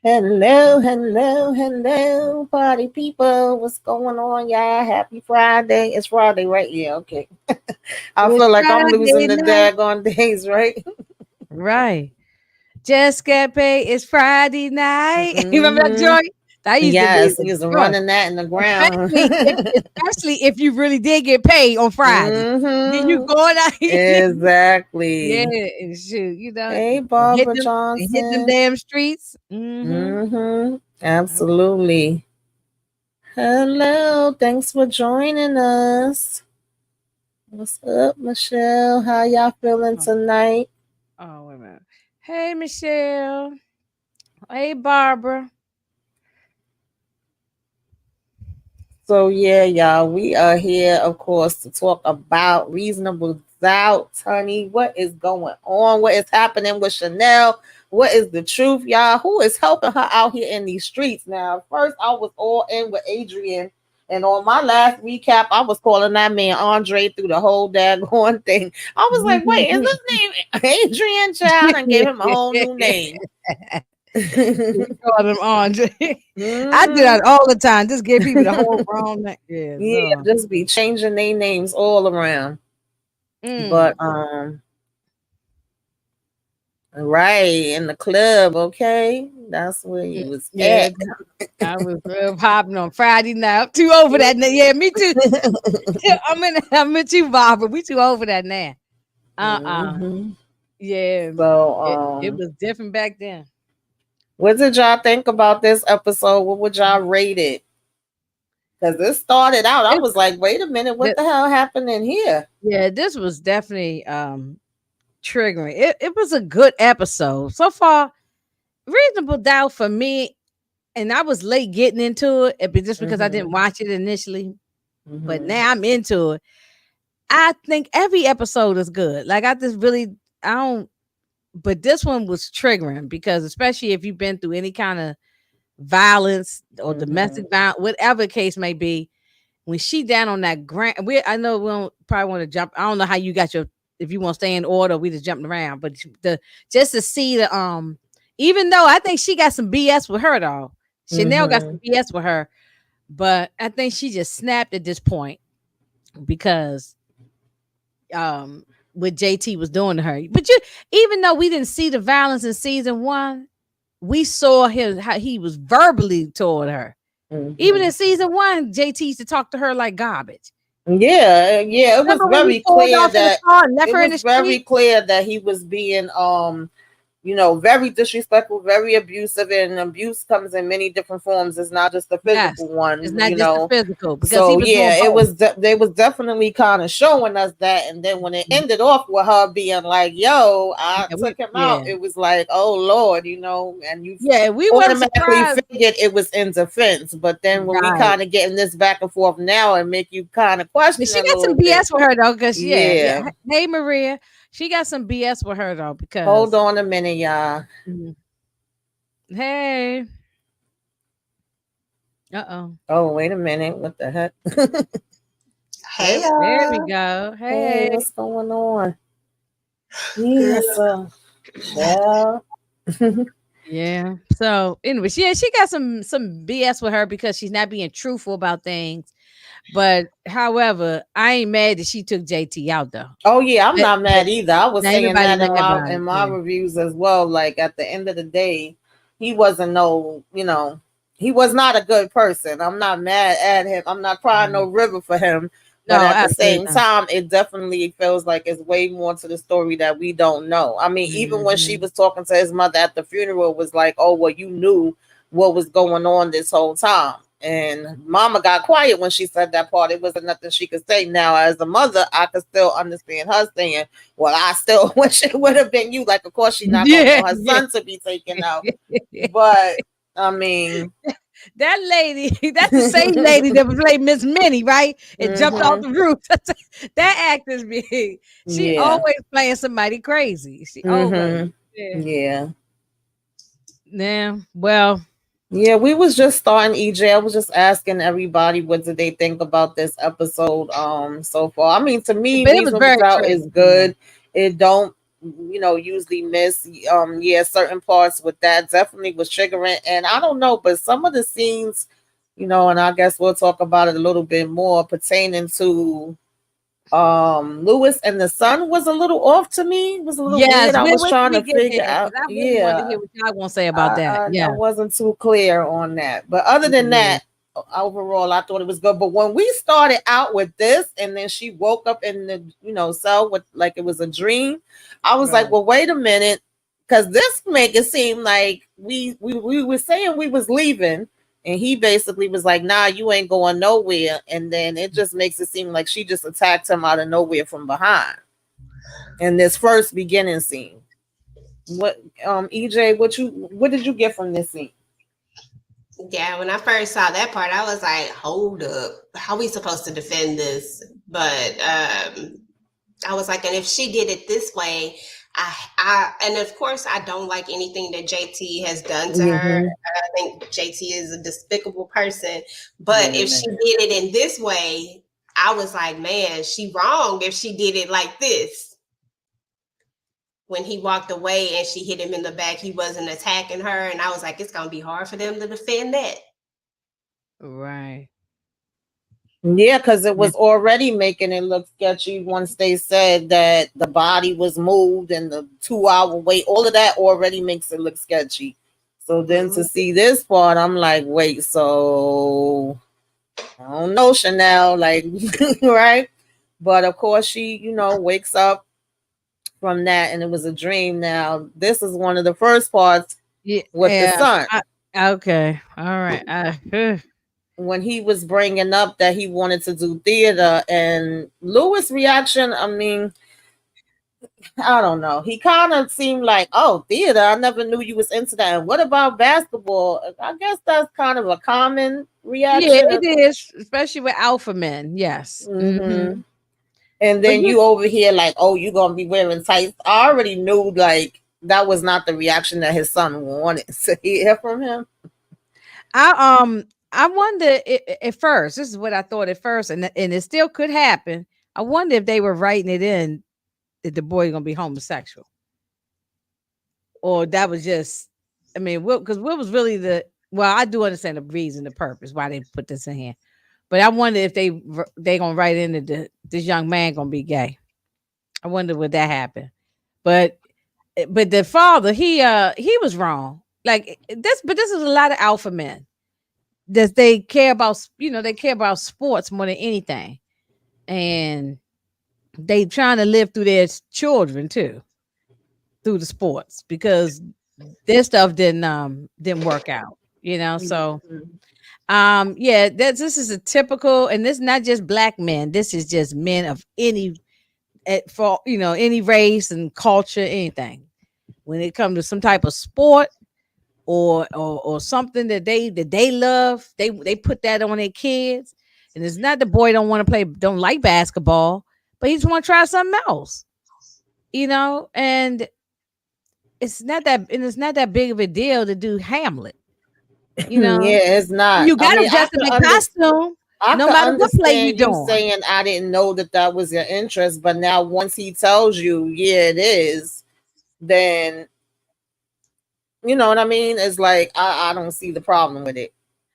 Hello, party people. What's going on, y'all? Happy Friday. It's Friday, right? Yeah, okay. I It's feel like I'm losing Friday the night. daggone days, right? Right. Just got paid. It's Friday night. You remember that hmm joint? That used to be Yes, the he's joint. running that in the ground. Especially if you really did get paid on Friday. Then you hmm going out yeah, Exactly. and shoot, Hey, and hit Barbara them Johnson. damn streets. Mm-hmm. Absolutely. Hello. Thanks for joining us. What's up, Michelle? How y'all feeling Oh, tonight? wait a minute. Hey Michelle. Hey Barbara. So yeah, y'all, we are here, of course, to talk about reasonable doubt, honey. What is going on? What is happening with Chanel? What is the truth, y'all? Who is helping her out here in these streets now? First, I was all in with Adrian, and on my last recap, I was calling that man Andre through the whole daggone thing. I was like, wait, is his name Adrian Child? And gave him a whole new name. We call them Andre. I do hmm that all the time. Just give people the whole wrong name. Yeah, Yeah, no. just be changing their names all around. But Mm. right in the club, okay, that's where Mm, you was yeah, at. I was hopping on Friday night. Too over that. Yeah, me too. I'm in too, Barbara. We too over that now. Uh-uh. hmm Yeah. So, It was different back then. what did y'all think about this episode? What would y'all rate it? Because it started out, I It, was like, wait a minute, what the, the hell happened in here? yeah, this was definitely triggering. It was a good episode. So far, reasonable doubt for me, and I was late getting into it just because I didn't hmm watch it initially. But hmm now I'm into it. I think every episode is good. Like I don't but this one was triggering because especially if you've been through any kind of violence or hmm domestic violence, whatever the case may be, when she down on that ground, I know we don't probably want to jump. I don't know how you got your if you want to stay in order, we just jumping around, but the just to see the even though I think she got some BS with her though. Chanel got hmm some BS with her, but I think she just snapped at this point because um what JT was doing to her. But even though we didn't see the violence in season 1, we saw him how he was verbally toward her. Even hmm in season 1, JT used to talk to her like garbage. yeah, it was Remember when he very pulled clear off in the that car and left it her in was the very street? clear that he was being very disrespectful, very abusive, and abuse comes in many different forms. It's not just the Yes. physical It's one, not just the physical because he So was doing yeah, both. they was definitely kind of showing us that, and then when it ended off with her being like, "Yo, I took him out," Yeah. it was like, "Oh Lord," and you Yeah, we weren't automatically surprised. figured it was in defense. But then when we Right. kind of getting this back and forth now, and make you kind of But question she a got little some bit. BS with her though, because yeah. Yeah, Hey Maria, she got some BS with her though, hold because on a minute, y'all. Mhm. Hey. Uh-oh. Oh, wait a minute. What the heck? Hey There we y'all. go. Hey, Hey. what's going on? Girl. Yeah, so, well, Yeah. So anyway, she got some BS with her because she's not being truthful about things. But however, I ain't mad that she took JT out though. oh yeah, I'm not But mad either. I was now ain't saying nobody that mad about in it. my Yeah. reviews as well. Like at the end of the day, he wasn't he was not a good person. I'm not mad at him. I'm not crying no Mhm. river for him. But No, at the absolutely same not. time, it definitely feels like it's way more to the story that we don't know. I mean, even when she Mhm. was talking to his mother at the funeral, it was like, oh, well, you knew what was going on this whole time. And mama got quiet when she said that part. It wasn't nothing she could say. Now, as a mother, I could still understand her saying, well, I still wish it would have been you. Like, of course, she's not going to Yeah, want her yeah. son to be taken out. But, I mean, That lady, that's the same lady that played Miss Minnie, right? And jumped off hmm the roof. That actress be she yeah. always playing somebody crazy. She always. hmm Yeah. Yeah. Yeah. Well, Yeah, we was just starting, EJ. I was just asking everybody what did they think about this episode so far. I mean, to me, but it was Reasonable very Doubt true. is Yeah. good. It don't usually miss. Yeah, certain parts with that definitely was triggering. And I don't know, but some of the scenes, and I guess we'll talk about it a little bit more pertaining to Lewis and the son was a little off to me. It was a little Yes, weird. I was wait till trying to we get figure there out. because I really wanted to Yeah, hear what y'all gonna say about that. I Yeah. wasn't too clear on that. But other than Mhm. that, overall, I thought it was good. But when we started out with this, and then she woke up in the cell with like it was a dream, I was like, Right. well, wait a minute, because this make it seem like we were saying we was leaving. And he basically was like, nah, you ain't going nowhere. And then it just makes it seem like she just attacked him out of nowhere from behind in this first beginning scene. What EJ, what did you get from this scene? Yeah, when I first saw that part, I was like, hold up. How we supposed to defend this? But I was like, and if she did it this way, and of course, I don't like anything that JT has done to her. Mm-hmm. I think JT is a despicable person. But Yeah, if she man. did it in this way, I was like, man, she wrong if she did it like this. When he walked away and she hit him in the back, he wasn't attacking her. And I was like, it's going to be hard for them to defend that. Right. Yeah, because it Yeah. was already making it look sketchy once they said that the body was moved and the 2 hour wait. All of that already makes it look sketchy. So then to Mhm. see this part, I'm like, wait, so I don't know, Chanel, like, right? But of course, she, wakes up from that and it was a dream. Now, this is one of the first parts Yeah. with the son. Okay. All right. When he was bringing up that he wanted to do theater and Lewis' reaction, I mean, I don't know. He kind of seemed like, oh, theater, I never knew you was into that. And what about basketball? I guess that's kind of a common Yeah, reaction. it is, especially with alpha men. Yes. Mm-hmm. And But then you over here like, oh, you gonna be wearing tights. I already knew like that was not the reaction that his son wanted to hear from him. I wonder at first. This is what I thought at first, and it still could happen. I wonder if they were writing it in that the boy gonna be homosexual, or that was just. I mean, because what was really the? Well, I do understand the reason, the purpose why they put this in here, but I wonder if they gonna write in that this young man gonna be gay. I wonder would that happen, but but the father he was wrong. Like this, but this is a lot of alpha men that they care about, they care about sports more than anything, and they trying to live through their children too through the sports because their stuff didn't work out, so Mhm. yeah, this is a typical, and this is not just black men, this is just men of any for any race and culture, anything when it comes to some type of sport or something that they love, they put that on their kids. And it's not the boy don't like basketball, but he just want to try something else, and it's not that big of a deal to do Hamlet, you know. Yeah, it's not. You I got to mean, dress in a costume I no could matter what play you understand you doing. saying I didn't know that was your interest, but now once he tells you, yeah, it is, then you know what I mean. It's like I don't see the problem with it.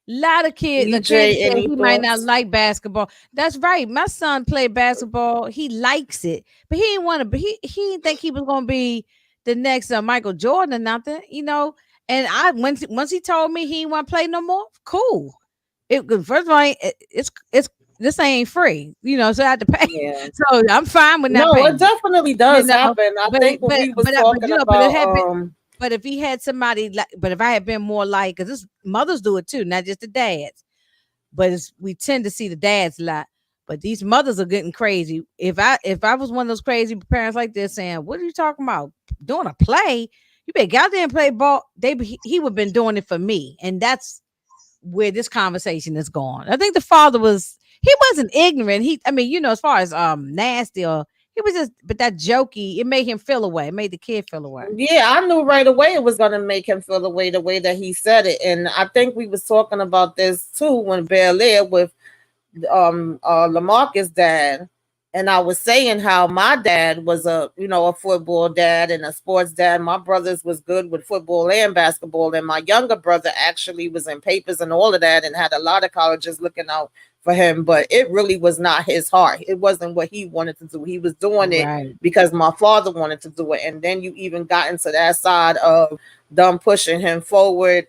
Lot of kids, the kid EJ, said any he might not thoughts? like basketball. That's right. My son played basketball. He likes it, but he didn't want to. But he didn't think he was going to be the next Michael Jordan or nothing. And once he told me he didn't want to play no more, cool. It 'cause first of all, it's this ain't free, so I have to pay. Yeah. So I'm fine with not No, it paying. definitely You does know, happen. I but think when we was but talking but it about had been. But if he had somebody like, but if I had been more like, because this mothers do it too, not just the dads, but we tend to see the dads a lot. But these mothers are getting crazy. If I was one of those crazy parents like this, saying, "What are you talking about? Doing a play? You better get out there and play ball." He would have been doing it for me, and that's where this conversation is going. I think the father he wasn't ignorant. I mean, as far as nasty, or he was just, but that jokey, it made him feel away. It made the kid feel away. yeah, I knew right away it was gonna make him feel the way that he said it. And I think we was talking about this too when Bel Air with Lamarcus dad. And I was saying how my dad was a football dad and a sports dad. My brothers was good with football and basketball. And my younger brother actually was in papers and all of that and had a lot of colleges looking out for him. But it really was not his heart. It wasn't what he wanted to do. He was doing it Right. because my father wanted to do it. And then you even got into that side of them pushing him forward,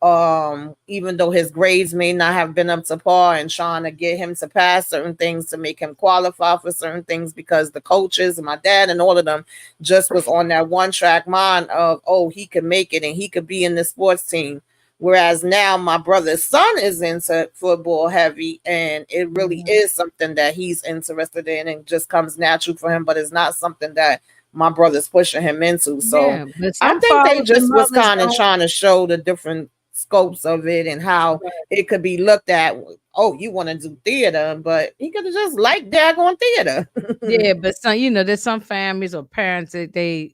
even though his grades may not have been up to par, and trying to get him to pass certain things to make him qualify for certain things, because the coaches and my dad and all of them just was on that one track mind of, oh, he could make it and he could be in the sports team. Whereas now my brother's son is into football heavy, and it really is something that he's interested in and just comes natural for him, but it's not something that my brother's pushing him into. So Yeah, but I some think they fathers and just was mothers kind of don't. trying to show the different scopes of it and how it could be looked at. Oh, you want to do theater, but he could have just liked daggone theater. Yeah, but some, there's some families or parents that they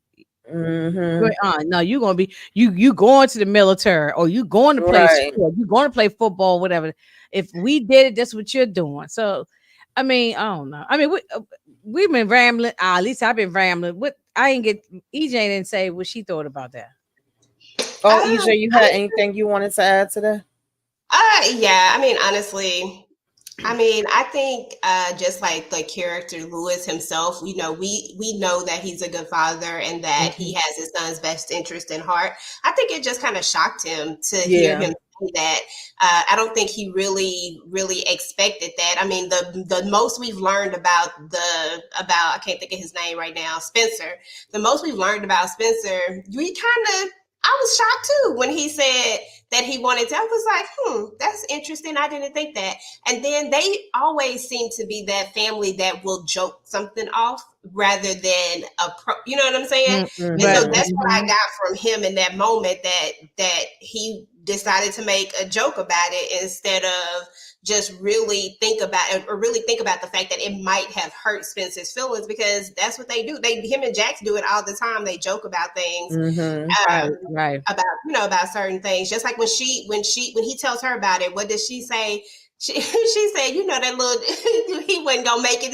Mm-hmm. no, you're gonna be you going to the military, or you going to play Right. sport, you going to play football, whatever. If we did it, that's what you're doing. So, I mean, I don't know. I mean, we've been rambling. At least I've been rambling. What I didn't get, EJ didn't say what she thought about that. Oh, EJ, you I had mean, anything you wanted to add to that? yeah. I mean, honestly, I mean, I think just like the character Lewis himself, we know that he's a good father and that Mm-hmm. he has his son's best interest in heart. I think it just kind of shocked him to hear Yeah. him say that. I don't think he really expected that. I mean, the most we've learned about I can't think of his name right now, Spencer. The most we've learned about Spencer, we kind of. I was shocked too when he said that he wanted to. I was like, that's interesting. I didn't think that. And then they always seem to be that family that will joke something off rather than you know what I'm saying? And so But Mm-hmm. that's what I got from him in that moment, that he decided to make a joke about it instead of just really think about it, or really think about the fact that it might have hurt Spencer's feelings, because that's what they do. Him and Jax do it all the time. They joke about things, Mm-hmm. right. about certain things. Just like when he tells her about it, what does she say? She said, that little he wasn't gonna make it.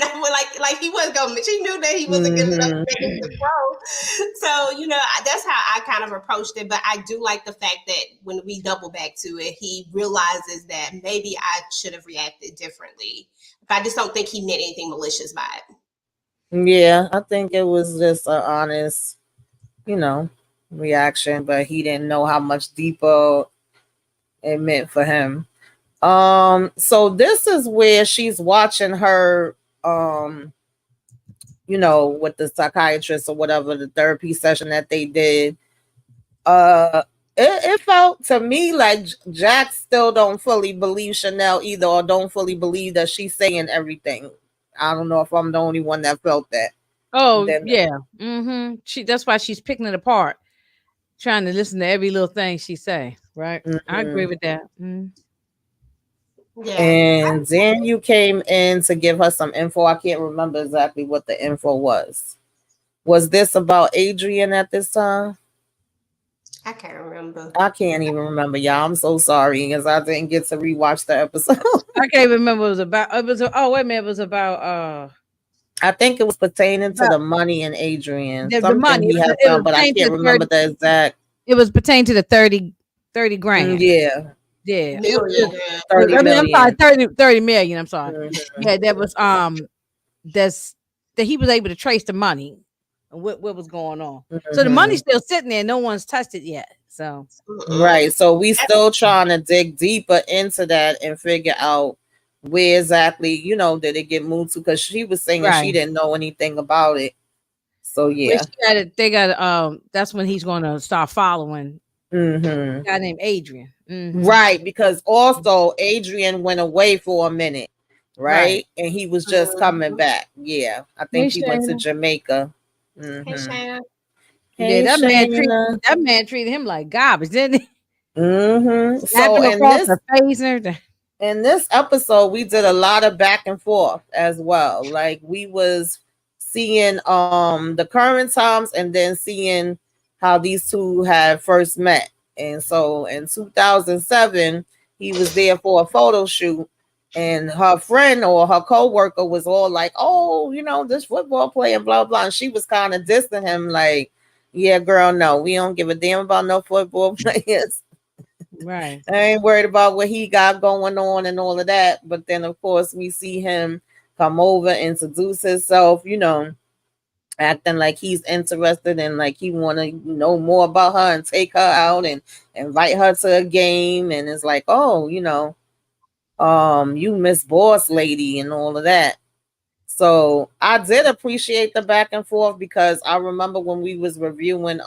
Like he was gonna. She knew that he wasn't gonna make Mm-hmm. it to pro. So that's how I kind of approached it. But I do like the fact that when we double back to it, he realizes that maybe I should have reacted differently. But I just don't think he meant anything malicious by it. Yeah, I think it was just an honest, you know, reaction, but he didn't know how much deeper it meant for him. So this is where she's watching her, with the psychiatrist or whatever, the therapy session that they did. Uh, it felt to me like Jack still don't fully believe Chanel either, or don't fully believe that she's saying everything. I don't know if I'm the only one that felt that. Oh Then, yeah. That's why she's picking it apart, trying to listen to every little thing she say. Right. I agree mhm. with that. Yeah. And then you came in to give her some info. I can't remember exactly what the info was. Was this about Adrian at this time? I can't remember. I can't even remember, y'all. I'm so sorry because I didn't get to rewatch the episode. I can't remember what it was about. Oh wait a minute, it was I think it was pertaining to about the money and Adrian. the Something money. he had It was found, but I pertaining to can't the remember 30. the exact. It was pertaining to the 30 grand. Yeah, Yeah. Million. Yeah. 30 I mean, I'm sorry, million. 30 million. I'm sorry. Mhm. Yeah, that was that's that he was able to trace the money and what was going on. So the money's Mhm. still sitting there. No one's touched it yet. So Right. Mm-mm. So we still trying to dig deeper into that and figure out where exactly, did it get moved to? Because she was saying she right. didn't know anything about it. So Where yeah. she got it, they got that's when he's gonna start following Hmm. a guy named Adrian. Right, because also Adrian went away for a minute, Right. right? And he was just coming Mhm. back. Yeah, I Hey think he went to Shayna. Jamaica. Hey, Hmm. Shannon. Yeah, Hey, Shayna. that man treated him like garbage, didn't he? So Slapping across the face and everything. in this episode, we did a lot of back and forth as well. Like we was seeing the current times and then seeing how these two had first met. And so in 2007, he was there for a photo shoot, And her friend or her co-worker was all like, oh, this football player, blah, blah. And she was kind of dissing him like, yeah, girl, no, we don't give a damn about no football players. Right. I ain't worried about what he got going on and all of that. But then, of course, we see him come over, introduce himself, acting like he's interested and like he want to know more about her and take her out and invite her to a game. And it's like, oh, you Miss Boss Lady and all of that. So I did appreciate the back and forth because I remember when we was reviewing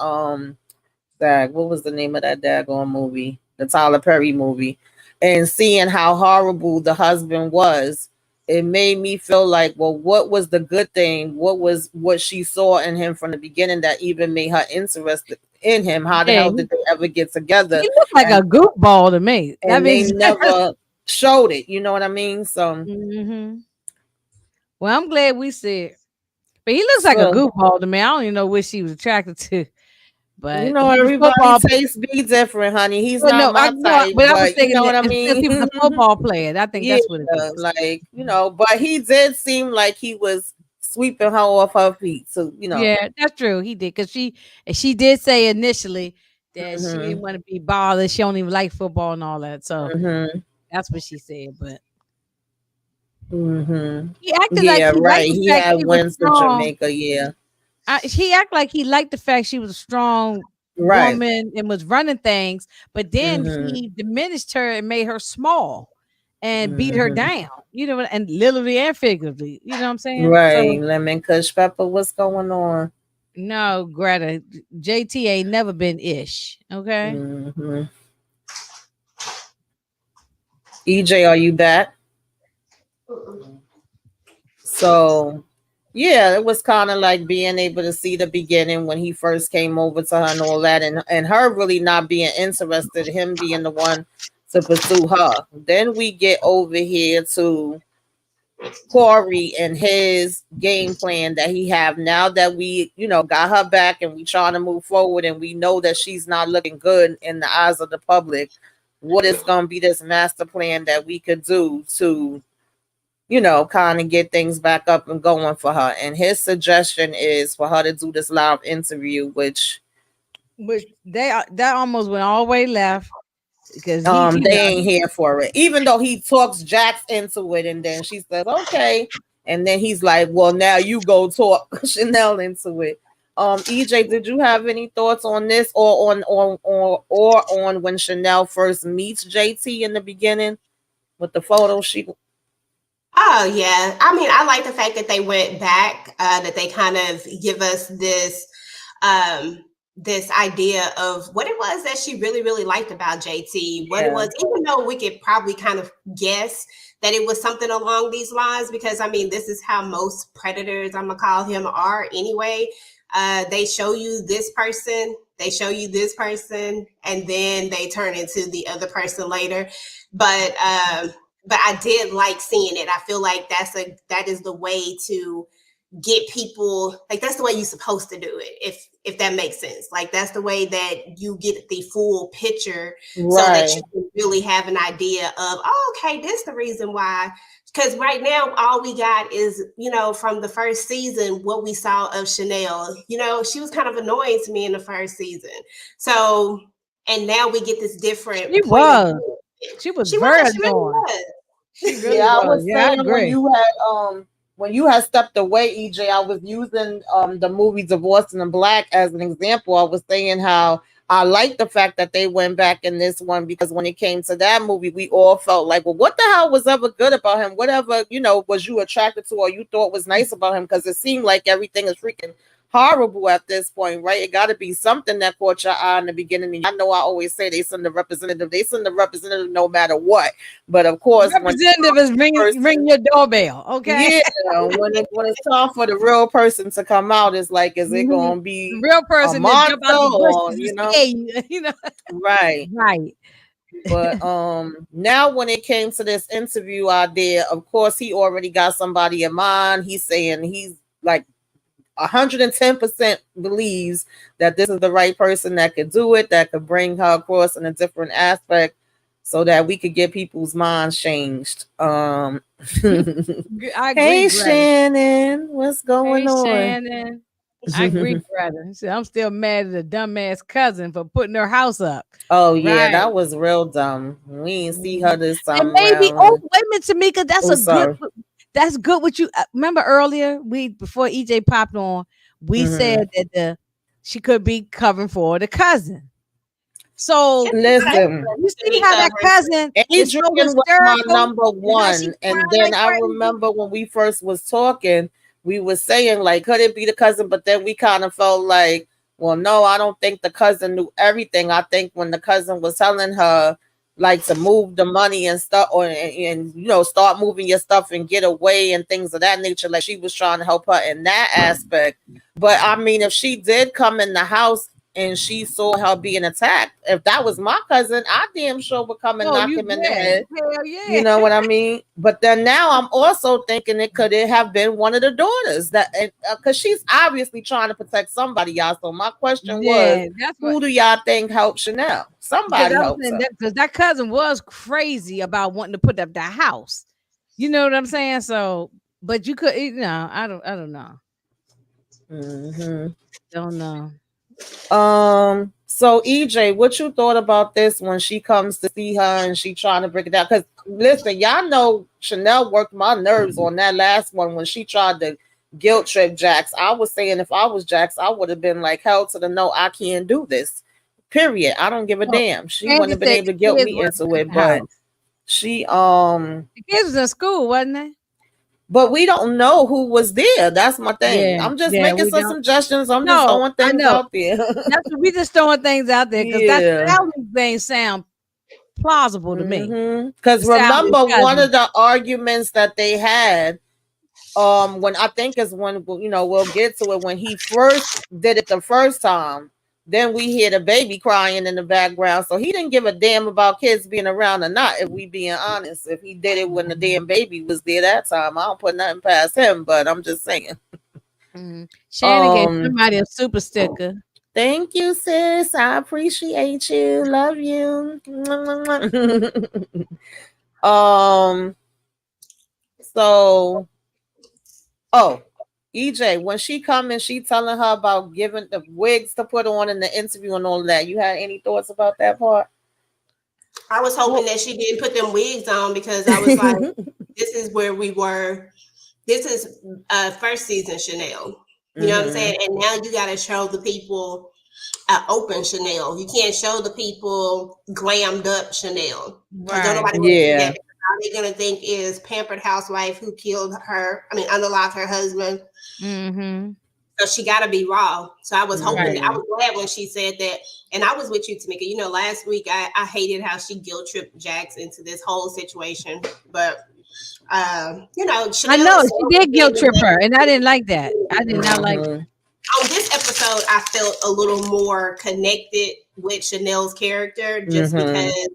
what was the name of that daggone movie? The Tyler Perry movie. And seeing how horrible the husband was, it made me feel like, well, what was the good thing? What was what she saw in him from the beginning that even made her interested in him? How the Yeah, hell did they ever get together? he looked like And a goofball to me. That and they means never showed it. You know what I mean? So Well, I'm glad we said, but he looks like a so goofball to me. I don't even know what she was attracted to, but he's a everybody football. tastes be different, honey. He's Well, not no, I my no, type, but I was but you thinking know that what I it's because mean? he was a football player. I think Yeah, that's what it is. like, but he did seem like he was sweeping her off her feet. So, Yeah, that's true. He did because she did say initially that she didn't hmm want to be bothered. She don't even like football and all that. So hmm that's what she said. But hmm he acted like Yeah, he liked right. the He fact had she was went to strong. Jamaica, yeah. He acted like he liked the fact she was a strong Right. woman and was running things, but then hmm he diminished her and made her small and beat her hmm down. And literally and figuratively. You know what I'm saying? Right. So Lemon Kush Pepper, what's going on? no, Greta, JT ain't never been ish. Okay. hmm EJ, are you back? So yeah, it was kind of like being able to see the beginning when he first came over to her and all that, and her really not being interested, him being the one to pursue her. Then we get over here to Corey and his game plan that he have now that we, got her back and we trying to move forward and we know that she's not looking good in the eyes of the public. What is going to be this master plan that we could do to kind of get things back up and going for her? And his suggestion is for her to do this live interview, which But that almost went all the way left because he they ain't here for it. Even though he talks Jax into it, and then she says, okay. And then he's like, well, now you go talk Chanel into it. EJ, did you have any thoughts on this or on when Chanel first meets JT in the beginning with the photo she Oh yeah, I mean, I like the fact that they went back, that they kind of give us this idea of what it was that she really, really liked about JT. What it yeah. was, even though we could probably kind of guess that it was something along these lines, because I mean, this is how most predators, I'm gonna call him, are anyway. They show you this person, they show you this person, and then they turn into the other person later. But I did like seeing it. I feel like that is the way to get people, like that's the way you're supposed to do it, if that makes sense. Like that's the way that you get the full picture so that Right. you can really have an idea of, oh, okay, this is the reason why. Because right now all we got is, from the first season, what we saw of Chanel. She was kind of annoying to me in the first season. So, and now we get this different she point of was. view. She was She very was, she really annoying. was. She really Yeah, I was. was Yeah, I saying agree. when you had stepped away, EJ, I was using the movie Divorced and Black as an example. I was saying how I like the fact that they went back in this one because when it came to that movie, we all felt like, well, what the hell was ever good about him? Whatever, was you attracted to or you thought was nice about him? Because it seemed like everything is freaking horrible at this point, right? It got to be something that caught your eye in the beginning. And I know I always say they send the representative no matter what. But of course, when Representative is ring person, your doorbell. Okay. yeah, when it's time for the real person to come out, it's like, is it The gonna be real a person that monster jump out the or bushes and scare you. right? Right. But now when it came to this interview idea, of course he already got somebody in mind. He's saying he's like 110% believes that this is the right person that could do it, that could bring her across in a different aspect. so that we could get people's minds changed. I agree, Hey Greta. Shannon, what's going Hey, on? Shannon. I agree, Greta. See, I'm still mad at the dumbass cousin for putting her house up. Oh yeah, Right. that was real dumb. We didn't see her this And time maybe, around. oh, wait a minute, Tamika, Oh, sorry. that's good what you remember earlier. Before EJ popped on, we said that she could be covering for the cousin. So Listen, you see how that cousin is so Adrian was my hysterical number and how she one, and crying then like I crazy. remember when we first was talking, we were saying like, could it be the cousin? But then we kind of felt like, well, no, I don't think the cousin knew everything. I think when the cousin was telling her like to move the money and stuff, or and you know start moving your stuff and get away and things of that nature, like she was trying to help her in that aspect. But I mean, if she did come in the house and she saw her being attacked, if that was my cousin, I damn sure would come and Oh, knock you him in the bet. head. Hell You yeah. know what I mean? But then now I'm also thinking it could it have been one of the daughters that because she's obviously trying to protect somebody, y'all. So my question was, Yeah, that's what who do y'all think helped Chanel? because Somebody I was helps saying her. that because that cousin was crazy about wanting to put up that house. You know what I'm saying? So, but you could, you know, I don't know. Don't know. So EJ, what you thought about this when she comes to see her and she trying to break it down? Because listen, y'all know Chanel worked my nerves on that last one when she tried to guilt trip Jax. I was saying if I was Jax, I would have been like, hell to the no, I can't do this. Period. I don't give a Oh, damn. She wouldn't Andy have been said able to the guilt kids me wasn't into at it, the but house. she The kids was in school, wasn't they? but we don't know who was there. That's my thing. Yeah, I'm just yeah, making we some don't. suggestions. I'm just No, throwing I things know. out there. That's we just throwing things out there because that Yeah. sounding thing sound plausible to me. Because The Sally's remember one cousin. of the arguments that they had when I think is when you know we'll get to it when he first did it the first time, then we hear the baby crying in the background, so he didn't give a damn about kids being around or not, if we being honest. If he did it when the damn baby was there that time, I don't put nothing past him, but I'm just saying. Shannon gave somebody a super sticker. Thank you, sis. I appreciate you. Love you. So, oh, EJ, when she come and she telling her about giving the wigs to put on in the interview and all of that, you had any thoughts about that part? I was hoping that she didn't put them wigs on because I was like, this is where we were. This is first season Chanel. You know what I'm saying? And now you got to show the people open Chanel. You can't show the people glammed up Chanel because don't nobody want to see that. All they're gonna think is pampered housewife who killed her. I mean, unalived her husband. So she got to be raw. So I was hoping. I was glad when she said that, and I was with you, Tamika. You know, last week I hated how she guilt tripped Jax into this whole situation, but. You know, I know she did guilt trip her, and I didn't like that. I did not like that. On this episode, I felt a little more connected with Chanel's character just because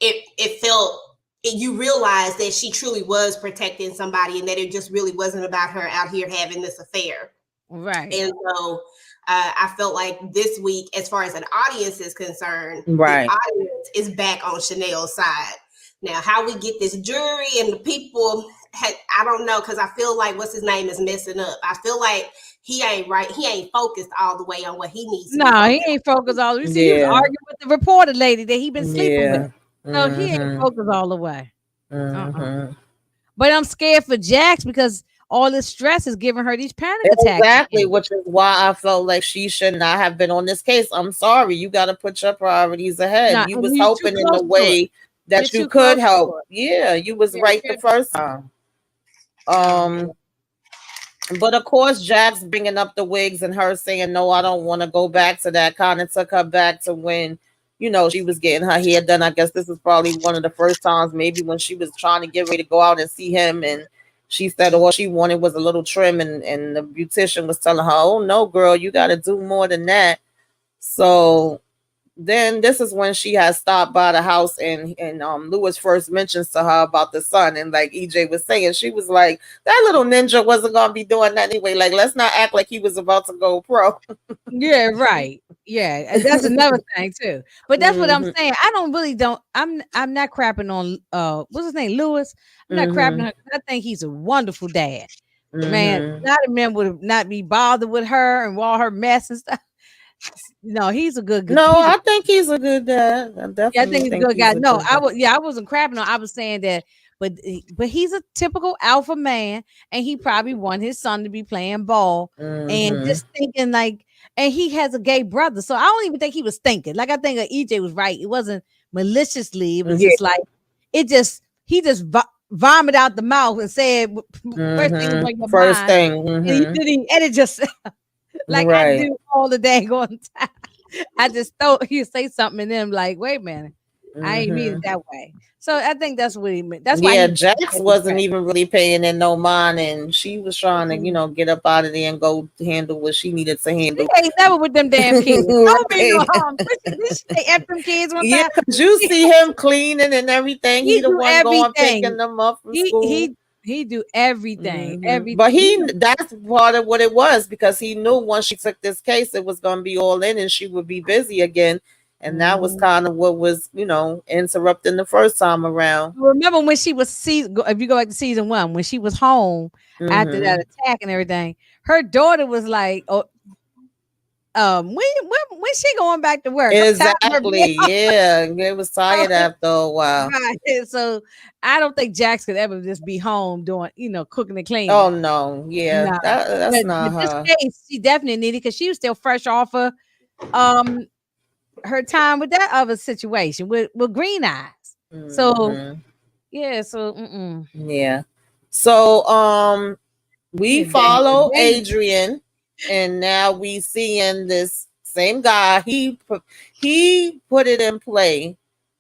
it felt you realized that she truly was protecting somebody and that it just really wasn't about her out here having this affair. Right. And so I felt like this week, as far as an audience is concerned, the audience is back on Chanel's side. Now, how we get this jury and the people, I don't know, because I feel like what's his name is messing up. I feel like he ain't right. He ain't focused all the way on what he needs to No, he ain't focused all the way. See, he was arguing with the reporter lady that he been sleeping with. So he ain't focused all the way. But I'm scared for Jax because all this stress is giving her these panic attacks. Exactly, which is why I felt like she should not have been on this case. I'm sorry. You got to put your priorities ahead. You was hoping in a way that you could help. Yeah, you was right the first time. But of course, Jax bringing up the wigs and her saying, no, I don't want to go back to that kind of took her back to when, you know, she was getting her hair done. I guess this is probably one of the first times maybe when she was trying to get ready to go out and see him. And she said all she wanted was a little trim. And the beautician was telling her, oh, no, girl, you got to do more than that. So then this is when she has stopped by the house, and Lewis first mentions to her about the son, and like EJ was saying, she was like, that little ninja wasn't gonna be doing that anyway. Like, let's not act like he was about to go pro. Yeah, right. Yeah, and that's another thing too. But that's what I'm Mm-hmm. saying. I don't really don't. I'm not crapping on what's his name, Lewis. I'm not crapping on Mm-hmm. him. I think he's a wonderful dad. Man, a Mm-hmm. lot of men would not be bothered with her and all her mess and stuff. No, he's a good. No, He's a I think he's a good dad. I Yeah, I definitely think he's a think good guy. he's a No, good dad. I wasn't crapping on. I was saying that, but he's a typical alpha man, and he probably want his son to be playing ball, and Mm-hmm. just thinking like, and he has a gay brother, so I don't even think he was thinking. Like I think EJ was right. It wasn't maliciously. It was Yeah. just like he just vomit out the mouth and said first thing was on Mm-hmm. your First mind, thing. and he Mm-hmm. didn't edit just like I Right. do all the day going time. I just thought he'd say something and then I'm like, wait a minute. I ain't mean it Mm-hmm. that way. So I think that's what he meant. That's why Yeah, he Jax had his wasn't credit. even really paying in no mind, and she was trying to, Mm. get up out of there and go handle what she needed to She handle. ain't never with them damn kids. Don't mean no Right. harm. Did she say F them kids one Yeah, time? cause you see him cleaning and everything. He He the do one going picking everything. them up from He school. he he do everything. But He he that's part of what it was, because he knew once she took this case, it was going to be all in and she would be busy again. And that was Mhm. kind of what was, interrupting the first time around. Remember when she was if you go back to season 1, when she was home after that Hmm. attack and everything, her daughter was like, "Oh, when she going back to work? I'm tired of her being Exactly. Yeah. It was home." tired after a while. Right. So I don't think Jax could ever just be home doing, cooking and cleaning. Oh no. Yeah. No. That's But not this her. case, she definitely needed because she was still fresh off of um her time with that other situation with Green Eyes. So Hmm. yeah, so mm-mm. Yeah. So we Yeah, follow they Adrian, and now we seeing this same guy. He put it in play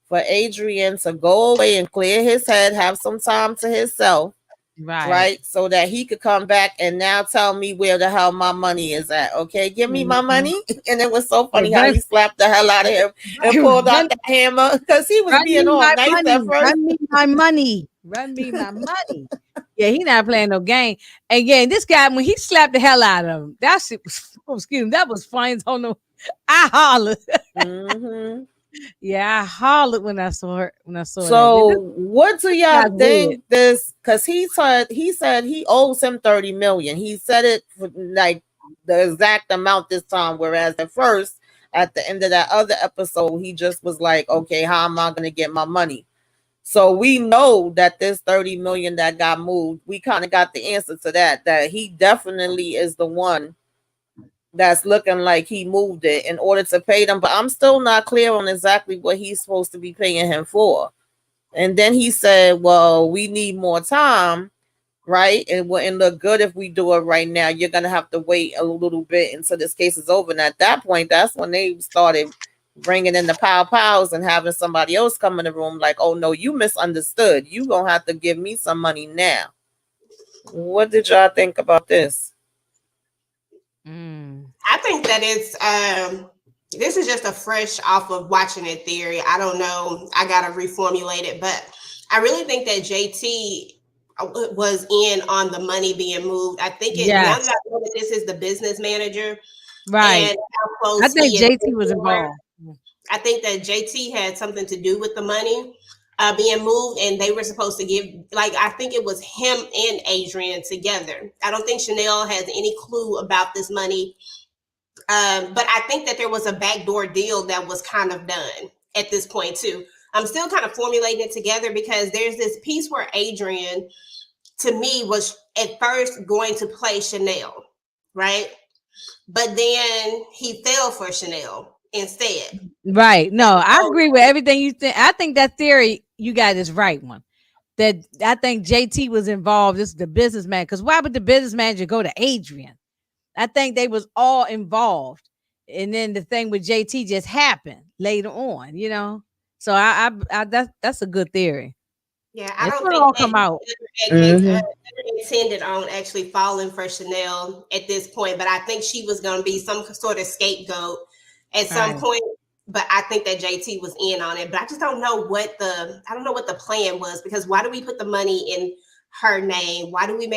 for Adrian to go away and clear his head, have some time to himself, right. right? So that he could come back and now tell me where the hell my money is at. Okay, give me my Mhm. money. And it was so Yeah, funny how he slapped the hell out of him and pulled out run, the hammer because he was run being me all my nice at money. first. Run me my money. Run me my money. Yeah, he not playing no game. Again, this guy when he slapped the hell out of him, that shit was excuse me, that was fine. On the I hollered. Hmm. Yeah, I hollered when I saw her when I saw that. Yeah, So what do this y'all guy's weird. think this? Because he said he owes him 30 million. He said it for like the exact amount this time, whereas at first, at the end of that other episode, he just was like, okay, how am I gonna get my money? So we know that this 30 million that got moved, we kind of got the answer to that he definitely is the one that's looking like he moved it in order to pay them. But I'm still not clear on exactly what he's supposed to be paying him for. And then he said, well, we need more time, right? It wouldn't look good if we do it right now. You're going to have to wait a little bit until this case is over. And at that point, that's when they started bringing in the pows and having somebody else come in the room like, oh, no, you misunderstood. You going to have to give me some money now. What did y'all think about this? Mm. I think that it's this is just a fresh off of watching it theory. I don't know. I gotta reformulate it, but I really think that JT was in on the money being moved. I think it now that Yes, I know that this is the business manager right. and how I close think he is JT with was her, involved. I think that JT had something to do with the money being moved, and they were supposed to give. Like I think it was him and Adrian together. I don't think Chanel has any clue about this money, but I think that there was a backdoor deal that was kind of done at this point too. I'm still kind of formulating it together because there's this piece where Adrian, to me, was at first going to play Chanel, right? But then he fell for Chanel instead. Right. And No, I so agree with everything you think. I think that theory you got is right one. That I think JT was involved. This is the businessman. Because why would the business manager go to Adrian? I think they was all involved. And then the thing with JT just happened later on. So that's a good theory. yeah, I It's don't gonna think all that come out. he Mm-hmm. never intended on actually falling for Chanel at this point, but I think she was going to be some sort of scapegoat at some Right. point. but I think that JT was in on it. But I just don't know what the plan was, because why do we put the money in her name? Why do we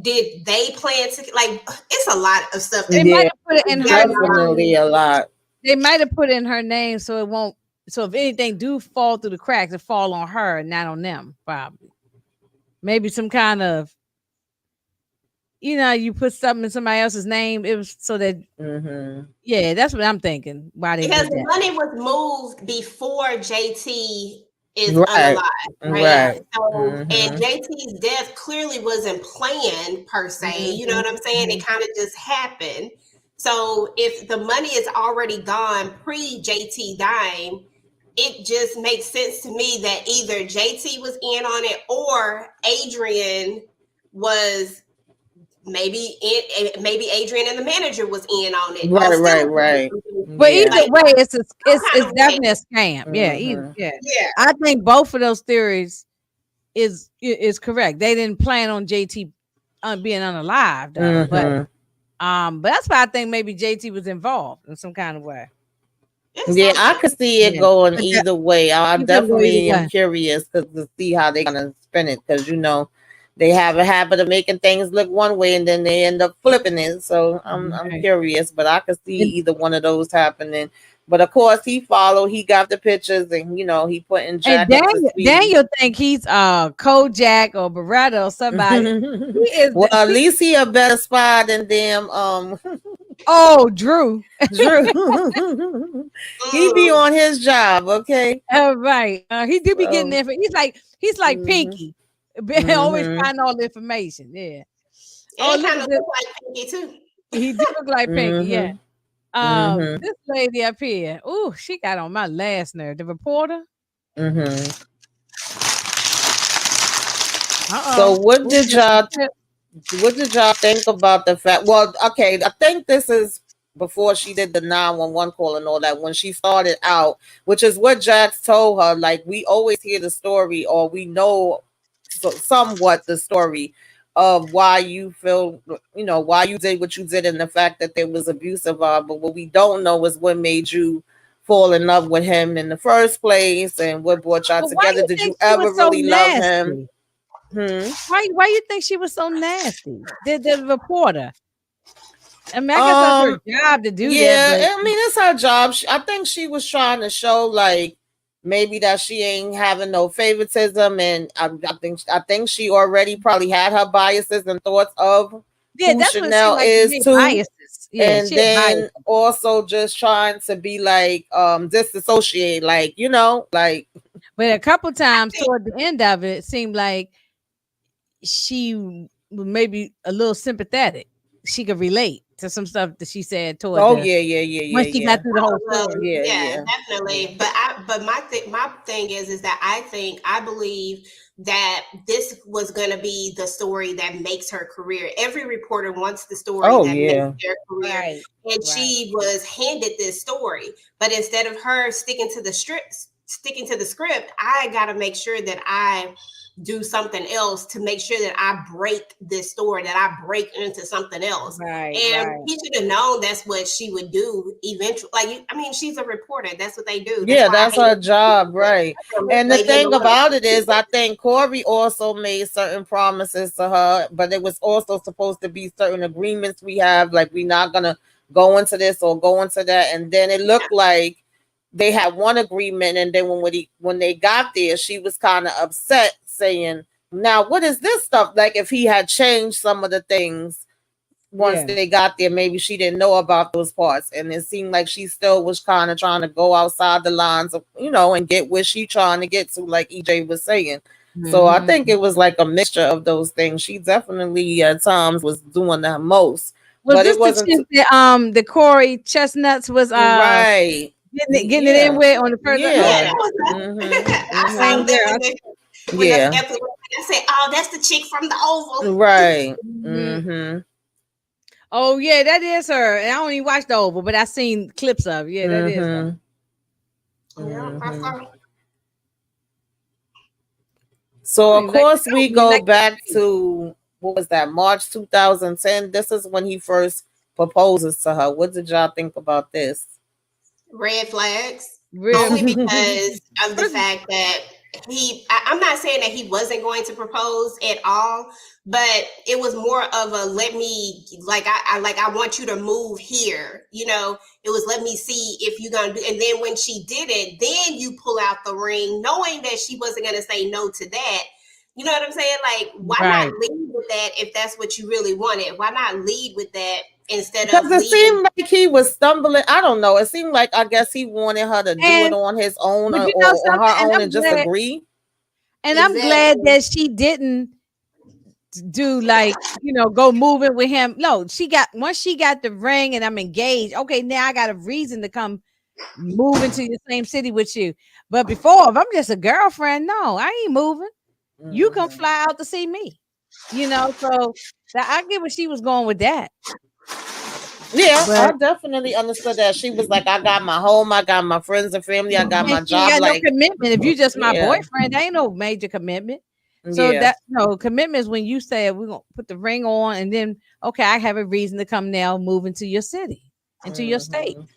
did they plan to, like, it's a lot of stuff They that might Yeah, have put it in her definitely name. a lot. They might have put it in her name so it won't. So if anything do fall through the cracks, it fall on her and not on them. Probably, maybe some kind of, you put something in somebody else's name. It was so that, yeah, that's what I'm thinking. Why they because did the that? money was moved before JT is Right, unalive, right? right. So, and JT's death clearly wasn't planned per se. You know what I'm saying? It kind of just happened. So, if the money is already gone pre JT dying, it just makes sense to me that either JT was in on it or Adrian was, maybe Adrian and the manager was in on it. Right, Still, right. But Yeah. either way, it's kind it's of way. definitely a scam. Yeah, yeah. Yeah. I think both of those theories is correct. They didn't plan on JT being unalive though, but that's why I think maybe JT was involved in some kind of way. It's Yeah, I something. could see it Yeah, going but either way. I you could go either definitely am way. curious because to see how they're gonna spin it, because they have a habit of making things look one way and then they end up flipping it. So I'm Right. curious, but I could see And, either one of those happening. But of course, he followed. He got the pictures, and he putting and Jack up to speed. Daniel think he's Kojak or Beretta or somebody. He is Well, at least he a better spy than damn oh Drew. Drew. He be on his job, okay. Right. He do be getting So, there. He's like mhm, Pinky. Always mhm, finding all the information. Yeah. And Oh, it look kind at of this. looked like Pinky too. He do look like Pinky. Yeah. mhm, mhm, This lady up here. Ooh, she got on my last nerve. The reporter. mhm. Uh-oh. So what Ooh, did there's some y'all tip. think about the fact? Well, okay, I think this is before she did the 911 call and all that. When she started out, which is what Jax told her. Like, we always hear the story, or we know somewhat the story of why you feel, why you did what you did, and the fact that there was abuse involved. But what we don't know is what made you fall in love with him in the first place, and what brought y'all But why together. you Did think you she ever was so really love him? nasty? Hmm. Why you think she was so nasty? The reporter. I mean, I guess that's her Um. job to do that, Yeah. but I mean, it's her job. I think she was trying to show, like, maybe that she ain't having no favoritism, and I think she already probably had her biases and thoughts of yeah, who that's what it seemed Chanel like to is me. too, Biases. Yeah, and she had then biases. also just trying to be like disassociate, like, But a couple times toward the end of it, it seemed like she was maybe a little sympathetic. She could relate to some stuff that she said toward oh the yeah, yeah, yeah, yeah, once she got yeah, through the whole Well, story. yeah, yeah, yeah, yeah. definitely. But my thing is that I believe that this was going to be the story that makes her career. Every reporter wants the story Oh that makes yeah. their career, Right. and Right. she was handed this story. But instead of her sticking to the script, I got to make sure that I do something else to make sure that I break this story, that I break into something else. Right. And Right. he should have known that's what she would do eventually. Like, I mean, she's a reporter. That's what they do. That's Yeah, why I that's hate her job, right? this And the lady in the thing little. about it is, I think Corey also made certain promises to her, but it was also supposed to be certain agreements we have, like, we're not gonna go into this or go into that. And then it Yeah. looked like they had one agreement, and then when they got there, she was kind of upset, saying, "Now, what is this stuff?" Like, if he had changed some of the things once Yeah. they got there, maybe she didn't know about those parts, and it seemed like she still was kind of trying to go outside the lines of, and get where she trying to get to, like EJ was saying. So I Mm-hmm. think it was like a mixture of those things. She definitely at times was doing the most, Was but this it the wasn't chick that the Corey Chestnuts was right. getting it in Yeah, with on the first Yeah, yeah. that was Mhm. I saw same Mhm. that girl? when the Yeah. episode. I said, "Oh, that's the chick from the Oval." Right. Mhm. Mhm. Oh yeah, that is her. And I only watched the Oval, but I seen clips of it. Yeah, that is her. Mhm. Yeah, I Mhm. saw. So of course I we don't even go like that back face. to, what was that, March 2010. This is when he first proposes to her. What did y'all think about this? Red flags. Real. Only because of the fact that I'm not saying that he wasn't going to propose at all, but it was more of a let me, like, I want you to move here. It was let me see if you're going to do, and then when she did it, then you pull out the ring, knowing that she wasn't going to say no to that. You know what I'm saying? Like, why Right. not lead with that if that's what you really wanted? Why not lead with that instead Because of it leading? seemed like he was stumbling. I don't know. It seemed like I guess he wanted her to do it And on his own but you know or on something, her own and just agree. and I'm glad Exactly. that she didn't do like go moving with him. No, once she got the ring and I'm engaged. Okay, now I got a reason to come move into the same city with you. But before, if I'm just a girlfriend, no, I ain't moving. You come Mhm. fly out to see me. So that I get where she was going with that. Yeah, But I definitely understood that. She was like, I got my home, I got my friends and family, I got and my she ain't job. got no Like, commitment. If you just my yeah, boyfriend, there ain't no major commitment. So yeah. that no commitment is when you say we're gonna put the ring on, and then okay, I have a reason to come now, move into your city, into your state. Mhm.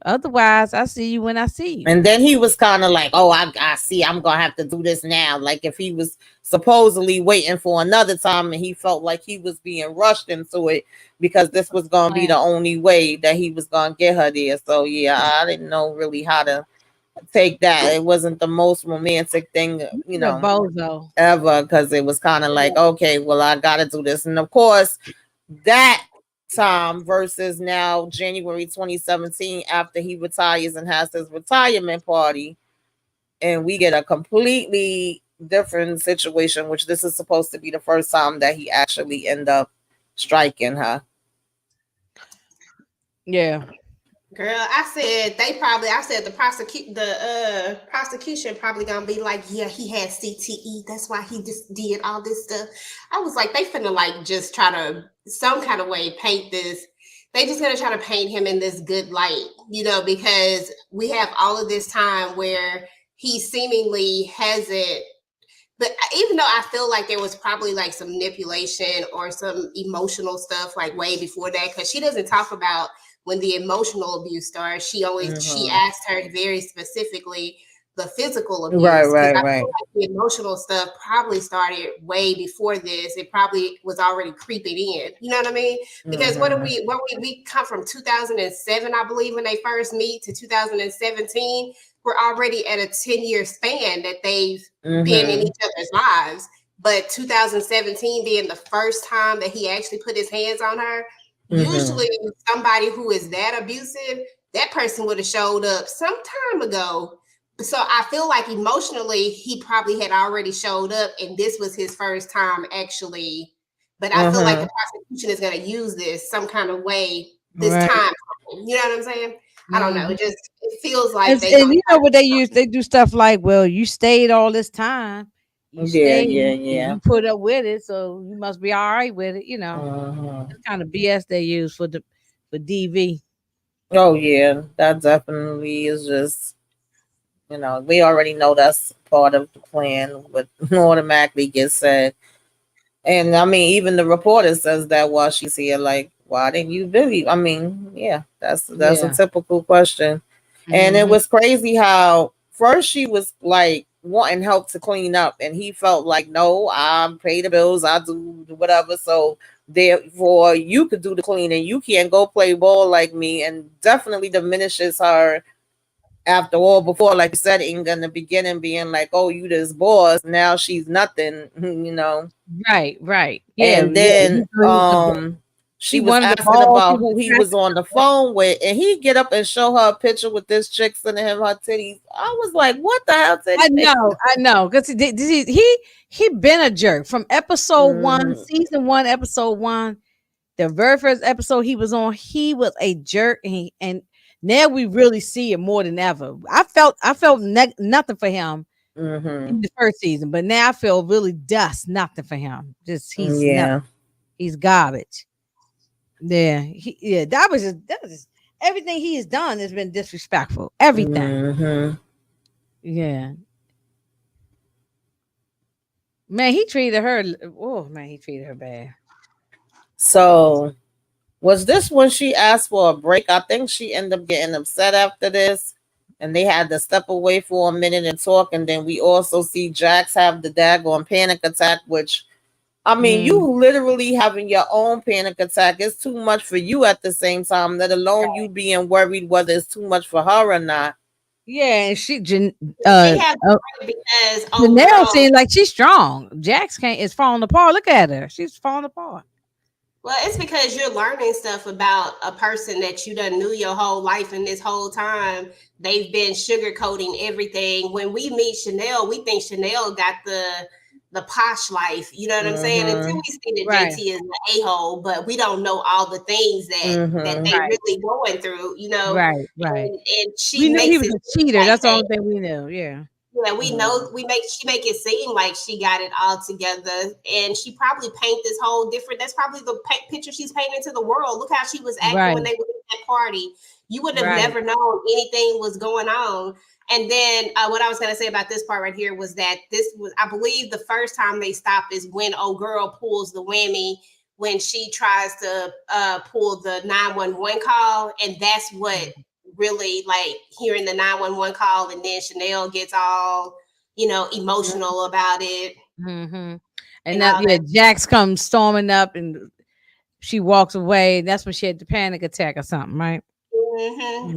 Otherwise, I see you when I see you. And then he was kind of like, oh, I see, I'm going to have to do this now. Like, if he was supposedly waiting for another time and he felt like he was being rushed into it because this was going to be the only way that he was going to get her there. So, yeah, I didn't know really how to take that. It wasn't the most romantic thing, He's a bozo. ever, because it was kind of like, okay, well, I got to do this. And of course, that time versus now January 2017 after he retires and has his retirement party, and we get a completely different situation, which this is supposed to be the first time that he actually end up striking her. Yeah. Girl, I said the prosecution probably gonna be like, yeah, he had CTE. That's why he just did all this stuff. I was like, they finna like just try to some kind of way paint this. They just gonna try to paint him in this good light, because we have all of this time where he seemingly hasn't. But even though I feel like there was probably like some manipulation or some emotional stuff like way before that, because she doesn't talk about when the emotional abuse started. She Mm-hmm. asked her very specifically the physical Right, abuse, because right, I feel right. like the emotional stuff probably started way before this. It probably was already creeping in. You know what I mean? Because Mm-hmm. we come from 2007, I believe, when they first meet to 2017. We're already at a 10-year span that they've been in Mm-hmm. each other's lives. But 2017 being the first time that he actually put his hands on her, Mm-hmm. usually somebody who is that abusive, that person would have showed up some time ago. So I feel like emotionally, he probably had already showed up, and this was his first time actually. But I feel like Mm-hmm. the prosecution is going to use this some kind of way this Right. time. You know what I'm saying? I don't know. Mhm. It feels like And, they and gonna you try know to what do they use? They do stuff like, well, you stayed all this time. You Yeah, stayed yeah, and yeah. you put up with it, so you must be all right with it. Mm-hmm. That's kind of BS they use for DV. Oh, yeah. That definitely is just, we already know that's part of the plan, what automatically gets said. And I mean, even the reporter says that while she's here, like, why didn't you believe? I mean, yeah, that's a Yeah. typical question. And it Hmm. was crazy how first she was like wanting help to clean up, and he felt like, no, I pay the bills, I do whatever. So therefore, you could do the cleaning. You can't go play ball like me, and definitely diminishes her after all. Before, like you said, in the beginning, being like, oh, you this boss, now she's nothing, Right. Right. Yeah. and Yeah. then He she was wanted the asking ball. He about was who he was attracted on to the that. phone with, and he get up and show her a picture with this chick sending him her titties. I was like, what the hell titties? I know, because he been a jerk from episode one, Mm-hmm. season one, episode one. The very first episode he was on, he was a jerk, and now we really see it more than ever. I felt nothing for him in Mm-hmm. the first season, but now I feel really dust nothing for him. Just Yeah. he's garbage. Yeah, that was just everything he has done has been disrespectful. Everything. Mm-hmm. Yeah, man, he treated her. Oh man, he treated her bad. So Was this when she asked for a break? I think she ended up getting upset after this, and they had to step away for a minute and talk. And then we also see Jax have the daggone panic attack, which I mean, you Mm, literally having your own panic attack is too much for you at the same time, let alone you being worried whether it's too much for her or not. yeah, and They have to break because old Janelle girl. seems like she's strong. Jax can't is falling apart. Look at her. She's falling apart. Well, it's because you're learning stuff about a person that you done knew your whole life, and this whole time they've been sugarcoating everything. When we meet Chanel, we think Chanel got the posh life. You know what I'm saying? Until Mm-hmm. we see that Right. JT is an a-hole, but we don't know all the things that Mm-hmm. they Right. really going through. Right. Right. And We she knew he makes was it a seem cheater. like That's the that. only thing we knew. Yeah. Yeah, we know she make it seem like she got it all together, and she probably paint this whole different. That's probably the picture she's painting to the world. Look how she was acting when Right. they were at that party. You would have Right. never known anything was going on. And then what I was going to say about this part right here was that this was, I believe, the first time they stop is when old girl pulls the whammy when she tries to pull the 911 call, and that's what really like hearing the 911 call, and then Chanel gets all emotional about it Mm-hmm. And and that, all yeah, that. Jax comes storming up and she walks away. That's when she had the panic attack or something, right?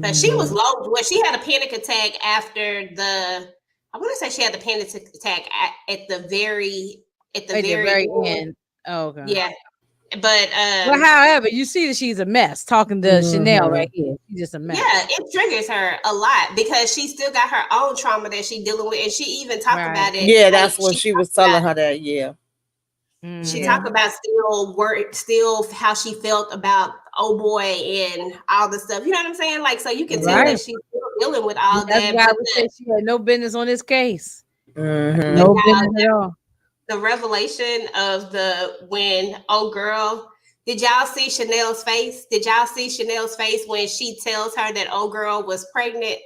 But she was Mm-hmm. low. Well, she had a panic attack after the. I want to say she had the panic attack at the At the very very end. end. Oh, okay. Yeah, but Well, however, you see that she's a mess talking to Chanel Mm-hmm. right here. She's just a yeah, mess. it triggers her a lot because she still got her own trauma that she dealing with, and she even talk Right. about it. Yeah, Like that's what she was telling her that. Yeah. she Mm-hmm. talked Yeah. about still how she felt about oh boy and all the stuff. You know what I'm saying? Like, so you can tell Right. that she's still dealing with all That's that. why I would say she had no business on this case. But Mm-hmm. No now business at all. the revelation of the when oh girl, did y'all see Chanel's face? Did y'all see Chanel's face when she tells her that old girl was pregnant?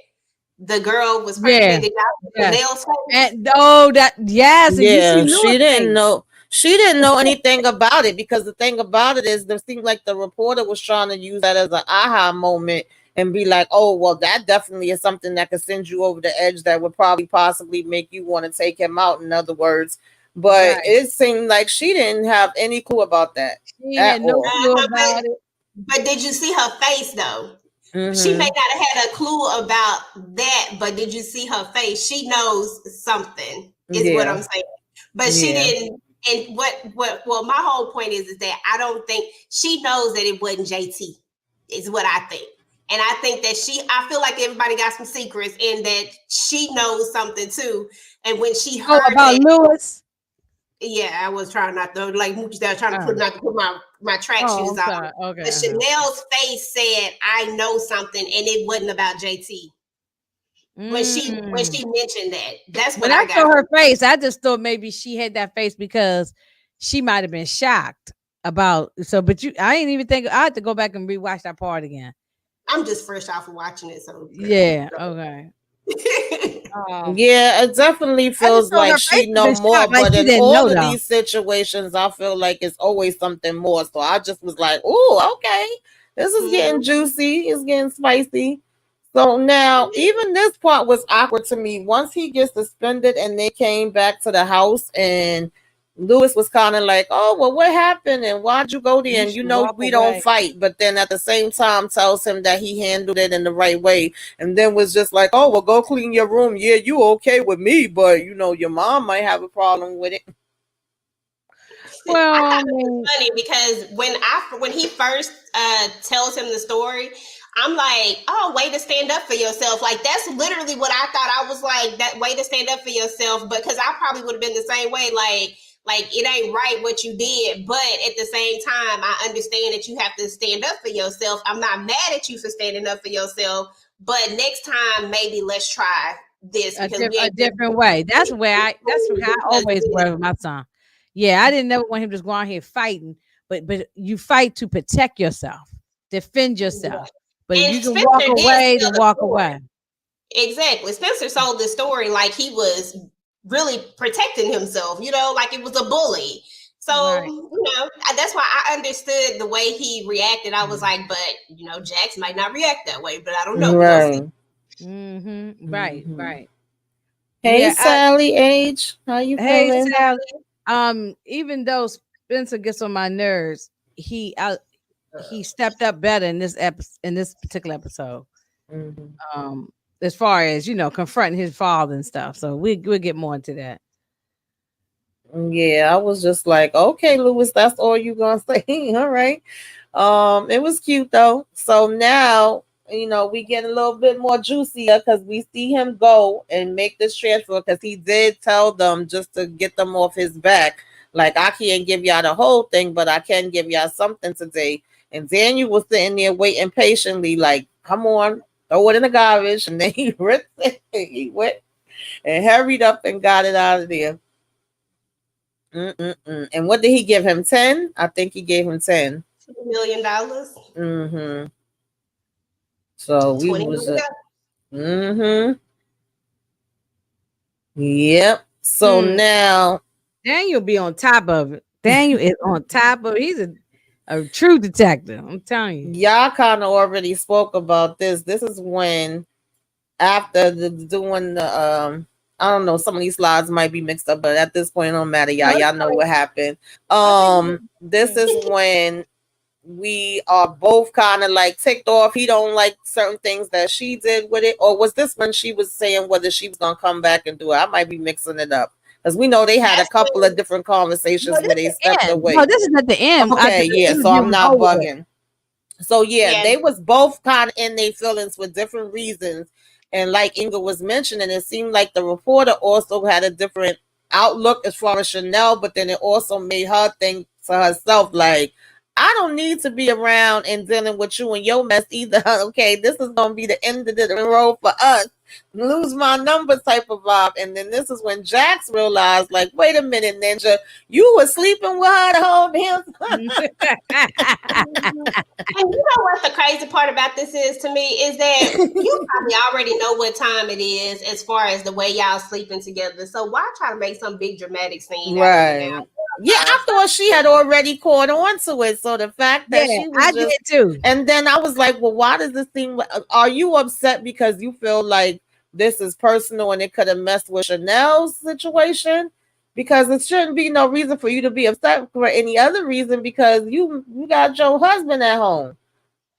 The girl was Yeah. pregnant. Did y'all see Yes. Chanel's face? And oh, that yes, and you see Yeah, Lewis she didn't face. know. She didn't know anything about it because the thing about it is, it seemed like the reporter was trying to use that as an aha moment and be like, "Oh, well, that definitely is something that could send you over the edge. That would probably possibly make you want to take him out." In other words, but Right. it seemed like she didn't have any clue about that She at had no all. clue But about it. did you see her face though? She may Mm-hmm. not have had a clue about that, but did you see her face? She knows something, is what Yeah. I'm saying. But she Yeah. didn't. And well, my whole point is that I don't think she knows that it wasn't JT, is what I think. And I think that I feel like everybody got some secrets and that she knows something too. And when she Oh, heard about that, Lewis. yeah, I was trying not to like Moochie was trying to put Oh, not to put my track oh, shoes I'm on. sorry. Okay. But Chanel's face said, "I know something," and it wasn't about JT. When Mm. she mentioned that, that's what When I I got saw from her face, I just thought maybe she had that face because she might have been shocked about. So, but I didn't even think I had to go back and rewatch that part again. I'm just fresh off of watching it, so Yeah. Okay. Um, Yeah, it definitely I just feels thought like her face she had know been more, shocked, like but she in didn't know all of though. these situations, I feel like it's always something more. So I just was like, "Ooh, okay, this is getting Mhm. juicy. It's getting spicy." So now, even this part was awkward to me. Once he gets suspended and they came back to the house, and Lewis was kind of like, "Oh, well, what happened? And why'd you go there? You And should walk we don't away. fight." But then at the same time, tells him that he handled it in the right way, and then was just like, "Oh, well, go clean your room. Yeah, you okay with me, but your mom might have a problem with it." I Well, I thought it was mean, funny because when he first tells him the story, I'm like, oh, way to stand up for yourself. Like that's literally what I thought. I was like, that way to stand up for yourself, because I probably would have been the same way. Like it ain't right what you did, but at the same time, I understand that you have to stand up for yourself. I'm not mad at you for standing up for yourself, but next time maybe let's try this because we a ain't just different way. That's where I because always were with my son. Yeah, I didn't never want him just go out here fighting, but you fight to protect yourself, defend yourself. But if and you can walk Spencer did away, tell then the walk story. away. Exactly. Spencer sold the story like he was really protecting himself, like it was a bully. So, Right. that's why I understood the way he reacted. I was like, but Jax might not react that way, but I don't know. We're gonna see. Right. Right. Hmm. Right. Hey, Yeah. Sally H, how you Hey, feeling? Sally. Even though Spencer gets on my nerves, he stepped up better in this in this particular episode. Hmm. Um, as far as confronting his father and stuff. So we'll get more into that. Yeah, I was just like, okay, Lewis, that's all you gonna say. All right. It was cute though. So now, we get a little bit more juicier because we see him go and make this transfer because he did tell them just to get them off his back. Like, I can't give y'all the whole thing, but I can give y'all something today. And Daniel was sitting there waiting patiently, like, come on, throw it in the garbage. And then he ripped it. He went and hurried up and got it out of there. Mm-mm-mm. And what did he give him? 10? I think he gave him 10. $2 million, Mm-hmm. So we was, $20 million. mm-hmm. Yep. So Mm, now, Daniel be on top of it. Daniel is on top of it. He's a true detective. I'm telling you. y'all kind of already spoke about this. This is when, after doing the, I don't know, some of these slides might be mixed up, but at this point, it don't matter. No, it's Y'all know fine. what happened. I think This is when we are both kind of like ticked off. He don't like certain things that she did with it. Or was this when she was saying whether she was gonna come back and do it? I might be mixing it up because we know they had a That's couple of when different no, conversations this where is they the stepped end. No, away. this is at the end after Okay, the yeah. So interview I'm was not over. bugging. So yeah, yeah, they was both kind of in their feelings for different reasons. And like Inga was mentioning, it seemed like the reporter also had a different outlook as far as Chanel, but then it also made her think to herself, like, I don't need to be around and dealing with you and your mess either. Okay, this is gonna be the end of the road for us. Lose my number type of vibe. And then this is when Jax realized, like, wait a minute, Ninja, you were sleeping with her the whole damn. mhm. And you know what the crazy part about this is to me is that you probably already know what time it is as far as the way y'all sleeping together. So why try to make some big dramatic scene out of it now? Right. Yeah, I thought she had already caught on to it. So the fact Yeah, that she was I did just, too. and then I was like, well, why does this seem, are you upset because you feel like this is personal and it could have messed with Chanel's situation? Because it shouldn't be no reason for you to be upset for any other reason because you got your husband at home.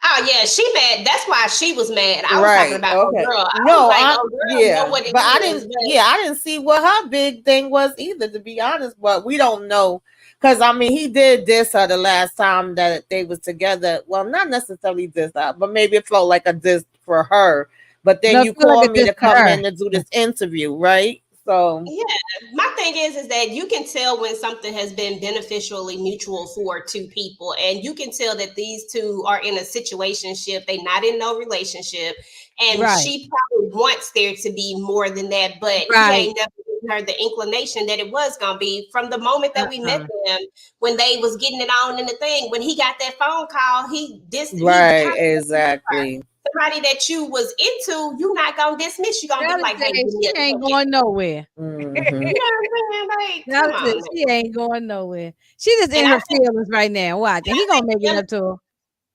Oh yeah, she mad. That's why she was mad. I was talking Right. about oh Okay. girl. I was No, like, I oh girl, know yeah, what it but I is. didn't. But Yeah, I didn't see what her big thing was either. To be honest, but we don't know because I mean he did diss her the last time that they was together. Well, not necessarily diss her, but maybe it felt like a diss for her. But then No, you feel like called it's me just to for come her. in to do this interview, right? So yeah, my thing is that you can tell when something has been beneficially mutual for two people, and you can tell that these two are in a situationship. They not in no relationship, and Right. she probably wants there to be more than that, but he Right. ain't never given her the inclination that it was gonna be from the moment that we met Uh-uh. them when they was getting it on in the thing. When he got that phone call, he right, kind of exactly. somebody that you was into. You not gonna dismiss. You gonna be Sally like, hey, said give me she a ain't second. going nowhere. Hmm. You know what I'm saying? Like, Sally come said on. she ain't going nowhere. She just And in I her feelings right now. Watch, and I he gonna think make it the up to her.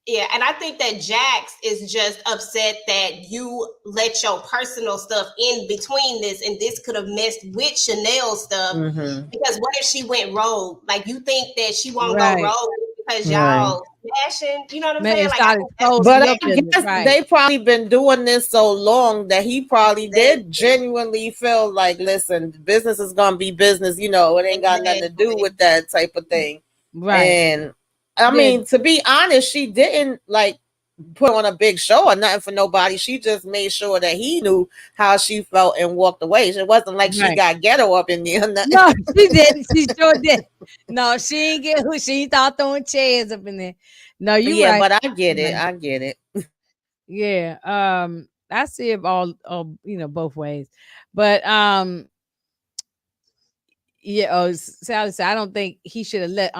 yeah, and I think that Jax is just upset that you let your personal stuff in between this, and this could have messed with Chanel's stuff. Hmm. Because what if she went rogue? Like you think that she won't go Right. rogue because Right. y'all smashing? You know what I'm Man, saying? it Like I started think that's exposing But your I business. guess Right. they probably been doing this so long that he probably did exactly genuinely feel like, listen, business is gonna be business. It ain't got nothing to do exactly. with that type of thing. Right. And I Yeah. mean, to be honest, she didn't like put on a big show or nothing for nobody. She just made sure that he knew how she felt and walked away. It wasn't like she Right. got ghetto up in there or nothing. No, she didn't. She sure did. No, she ain't get who she ain't thought throwing chairs up in there. No, you Yeah, right. but I get it. Right. I get it. Yeah. I see it all both ways. But yeah, Sally said I don't think he should have let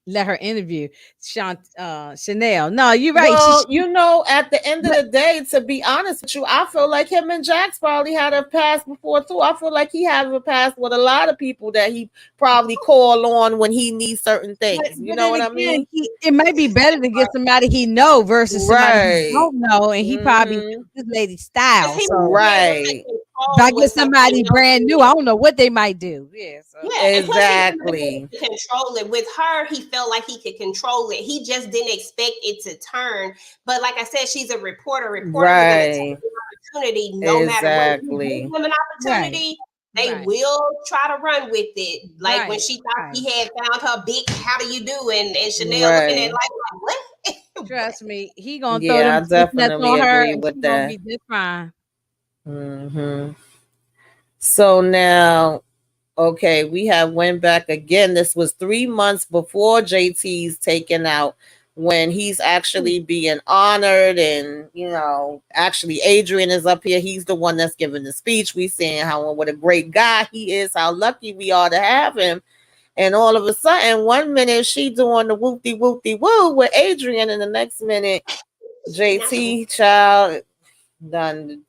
let her interview Chanel. No, you're right. Well, at the end of But the day, to be honest with you, I feel like him and Jax probably had a past before too. I feel like he has a past with a lot of people that he probably call on when he needs certain but, things. You but know then what I again, mean? it might be better to get somebody he know versus somebody he Right. don't know, and he probably Mm-hmm. knows this lady Because style. he So be able to Right. if I control when get somebody somebody else brand new, is. I don't know what they might do. Yeah. So Yeah, and plus he might be able Exactly. to control it. With her, he felt like he could control it. He just didn't expect it to turn. But like I said, she's a reporter. Reporters are going to take Right. an opportunity no matter what. If you Exactly. give them an right, opportunity, they right, will try to run with it. Like when right, she thought right. he had found her big "How do you do?" and Chanel looking at Right. like what? What? Trust me, he gonna throw Yeah, them I nuts definitely on her, agree and with she gonna that. be just fine. Hmm. So now, okay, we have went back again. This was 3 months before JT's taken out, when he's actually being honored, and actually Adrian is up here. He's the one that's giving the speech. We saying how what a great guy he is, how lucky we are to have him. And all of a sudden, one minute she doing the whoopty whoopty woo with Adrian, and the next minute Not the JT child done,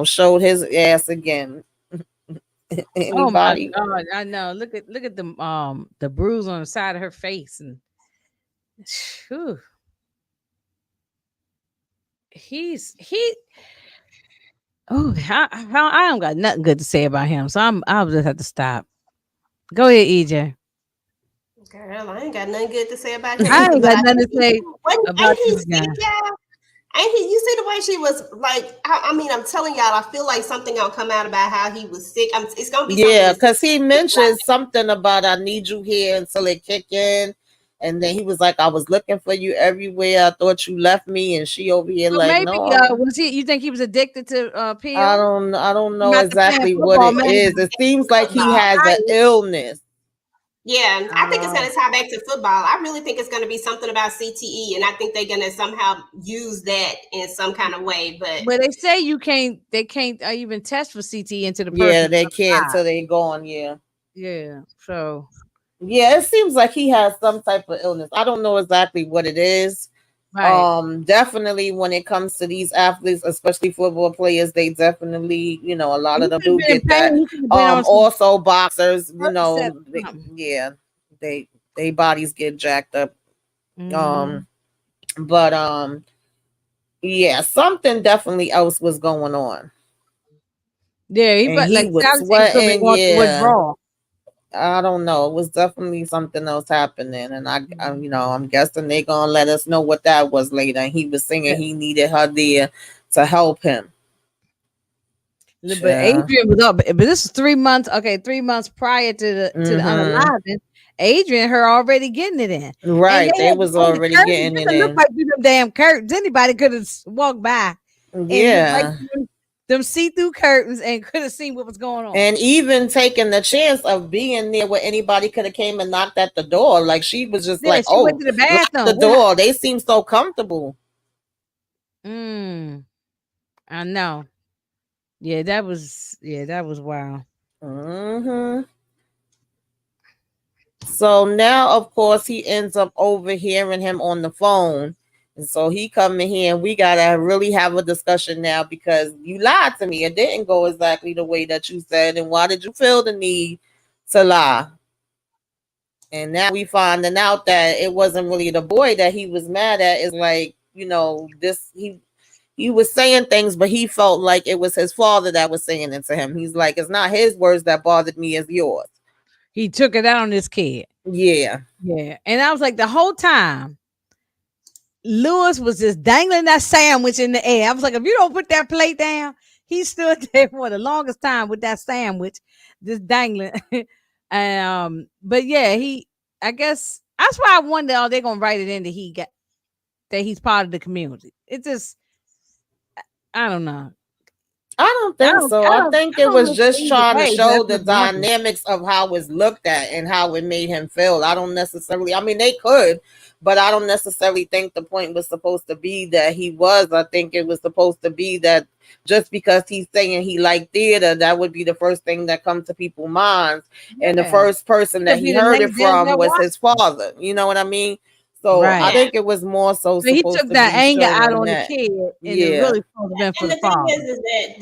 showed his ass again. Oh my Anybody? god, I know. Look at the bruise on the side of her face, and whew, he. Oh, I don't got nothing good to say about him, so I'll just have to stop. Go ahead, EJ. girl. I ain't got nothing good to say about him I either. ain't But got I nothing to think say ain't about he this sick, guy. y'all? And you see the way she was like, I mean, I'm telling y'all, I feel like something gonna come out about how he was sick. It's gonna be something Yeah, that's because he mentioned something about I need you here until it kick in. And then he was like, I was looking for you everywhere. I thought you left me. And she over here So like, maybe no, was he? You think he was addicted to I pills? don't I don't I'm know out to playing exactly what football, it man. is. It seems like he football. has an illness. Yeah, I think it's Uh, gonna tie back to football. I really think it's gonna be something about CTE, and I think they're gonna somehow use that in some kind of way. But but they say you can't. They can't even test for CT into the Yeah, person. they can't till they gone. Yeah. Yeah. So Yeah, it seems like he has some type of illness. I don't know exactly what it is. right. Definitely when it comes to these athletes, especially football players, they definitely, a lot He of them could have do been in get that. pain. He could have been on some Also boxers, Percocet or something. yeah, they bodies get jacked up. Hmm. Um, but yeah, something definitely else was going on, Yeah, he and but he like was obviously he could have been sweating. going through Yeah, withdrawal. I don't know. It was definitely something else happening, and I'm guessing they gonna let us know what that was later. And he was Yeah. singing he needed her there to help him. But Yeah. Adrian was up. But this is 3 months. Okay, 3 months prior to the Mm-hmm. unaliving. Adrian, her already getting it in, and Right. they They had to was close the already curtains. getting It it didn't look in. like through them damn curtains. Anybody could have walked by and looked right Yeah. through them see-through curtains and could have seen what was going on. And even taking the chance of being there where anybody could have came and knocked at the door. Like she was just Yeah, like, she went oh, to the lock the bathroom. door. They seem so comfortable. Mm, I know. Yeah, that was wild. Mm-hmm. So now, of course, he ends up overhearing him on the phone. And so he come in here and we got to really have a discussion now because you lied to me. It didn't go exactly the way that you said. And why did you feel the need to lie? And now we finding out that it wasn't really the boy that he was mad at. It's like, he was saying things, but he felt like it was his father that was saying it to him. He's like, it's not his words that bothered me, it's yours. He took it out on this kid. Yeah. Yeah, and I was like the whole time Lewis was just dangling that sandwich in the air. I was like, if you don't put that plate down, he stood there for the longest time with that sandwich, just dangling. And but yeah, I guess that's why I wonder, are they gonna write it in that he's part of the community? It just, I don't know. I don't think so. I think I it don't was look just either trying to way, but show that's the what's working. dynamics of how it's looked at and how it made him feel. I don't necessarily, I mean, they could, but I don't necessarily think the point was supposed to be that he was. I think it was supposed to be that just because he's saying he liked theater, that would be the first thing that comes to people's minds. And the Yeah. first person that Could be he the heard next it from Denzel was his Washington. father. You know what I mean? So I Right. Yeah. think it was more so So he supposed took to that be anger out showing on the that. kid, and it Yeah. really supposed to have been for And the the thing father. is that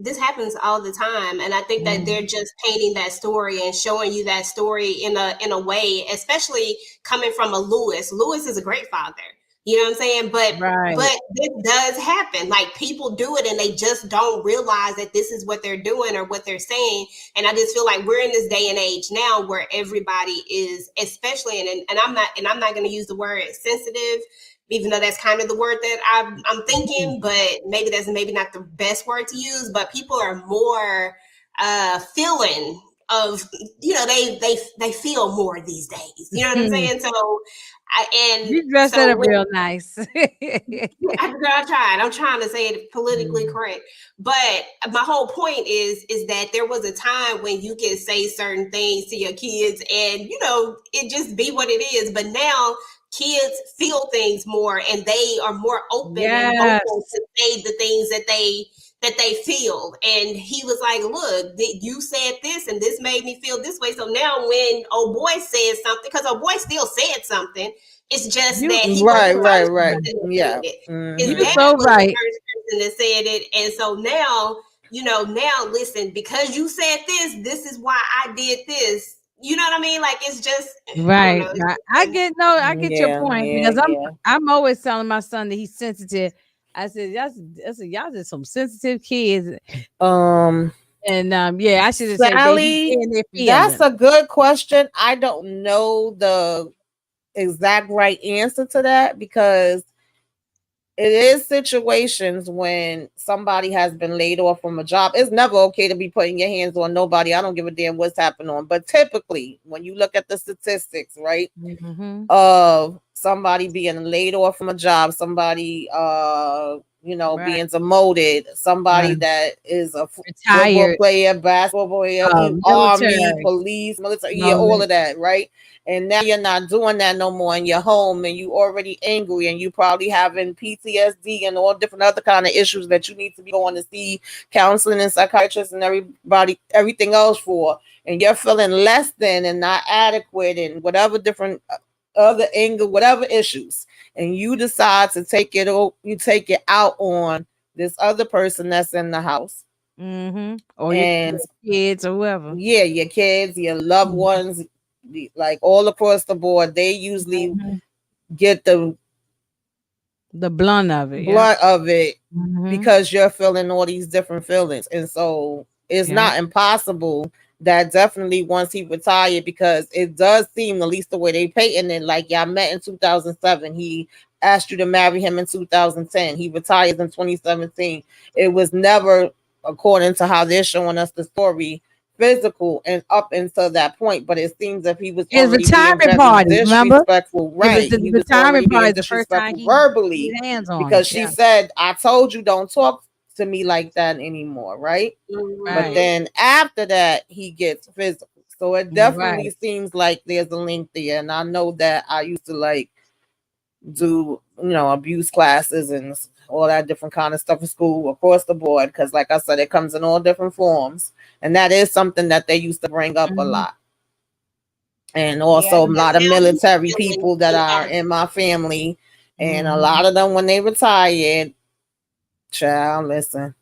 this happens all the time, and I think that they're just painting that story and showing you that story in a way, especially coming from a Lewis. Lewis is a great father. You know what I'm saying? Right. But this does happen. Like people do it and they just don't realize that this is what they're doing or what they're saying. And I just feel like we're in this day and age now where everybody is, especially and I'm not going to use the word sensitive, even though that's kind of the word that I'm thinking, but maybe that's maybe not the best word to use. But people are more feeling of, you know, they feel more these days. You know what I'm saying? So You dressed that up when real nice. I tried. I'm trying to say it politically correct. But my whole point is that there was a time when you could say certain things to your kids and you know, it just be what it is. But now kids feel things more and they are more open and vocal Yes. to say the things that they feel. And he was like, look, you said this and this made me feel this way. So now when old boy said something, because old boy still said something, it's just You that he wasn't Right, the right, first right. person that Yeah. said it. His you Hmm. dad so was the right. first person that said it. And so now, you know, now listen, because you said this is why I did this. You know what I mean? Like it's just I don't Right, know. right. I get your Yeah, point yeah, because yeah. I'm always telling my son that he's sensitive. Y'all just some sensitive kids. Um, And yeah, I should have said that he's Sally, in their that's feelings. a good question. I don't know the exact right answer to that because it is situations when somebody has been laid off from a job. It's never okay to be putting your hands on nobody. I don't give a damn what's happening on. But typically, when you look at the statistics, right, Mm-hmm. of somebody being laid off from a job, somebody you know, Right, being demoted, somebody right. that is a football Retired, player, basketball player, army, military, police, military, yeah, all all that. of that, right? And now you're not doing that no more and you're home and you already angry and you probably having PTSD and all different other kind of issues that you need to be going to see counseling and psychiatrists and everything else for, and you're feeling less than and not adequate and whatever different other anger, whatever issues, and you decide to you take it out on this other person that's in the house, Mm-hmm. Or and your kids or whoever. yeah, your kids, your loved ones, like all across the board, they usually Mhm. get the The blunt of it. Yep. blunt of it Mm-hmm. because you're feeling all these different feelings. And so it's Yep. not impossible that definitely once he retired, because it does seem, at least the way they painting it, like y'all met in 2007. He asked you to marry him in 2010. He retires in 2017. It was never, according to how they're showing us the story, physical and up until that point, but it seems that he was His already being retirement very party, remember? disrespectful, It was right? the He was already retirement party being is the first time disrespectful he verbally laid hands on him. because she Yeah. said, I told you don't talk to me like that anymore, right? But Right. Mhm. then after that, he gets physical. So it definitely Right. seems like there's a link there. And I know that I used to like do, you know, abuse classes and all that different kind of stuff in school across the board. Because, like I said, it comes in all different forms. And that is something that they used to bring up a Mhm. lot. And Yeah, also a because lot of now he's military feeling people that are in inadequate. my family. And a Mhm. lot of them, when they retired, child, listen.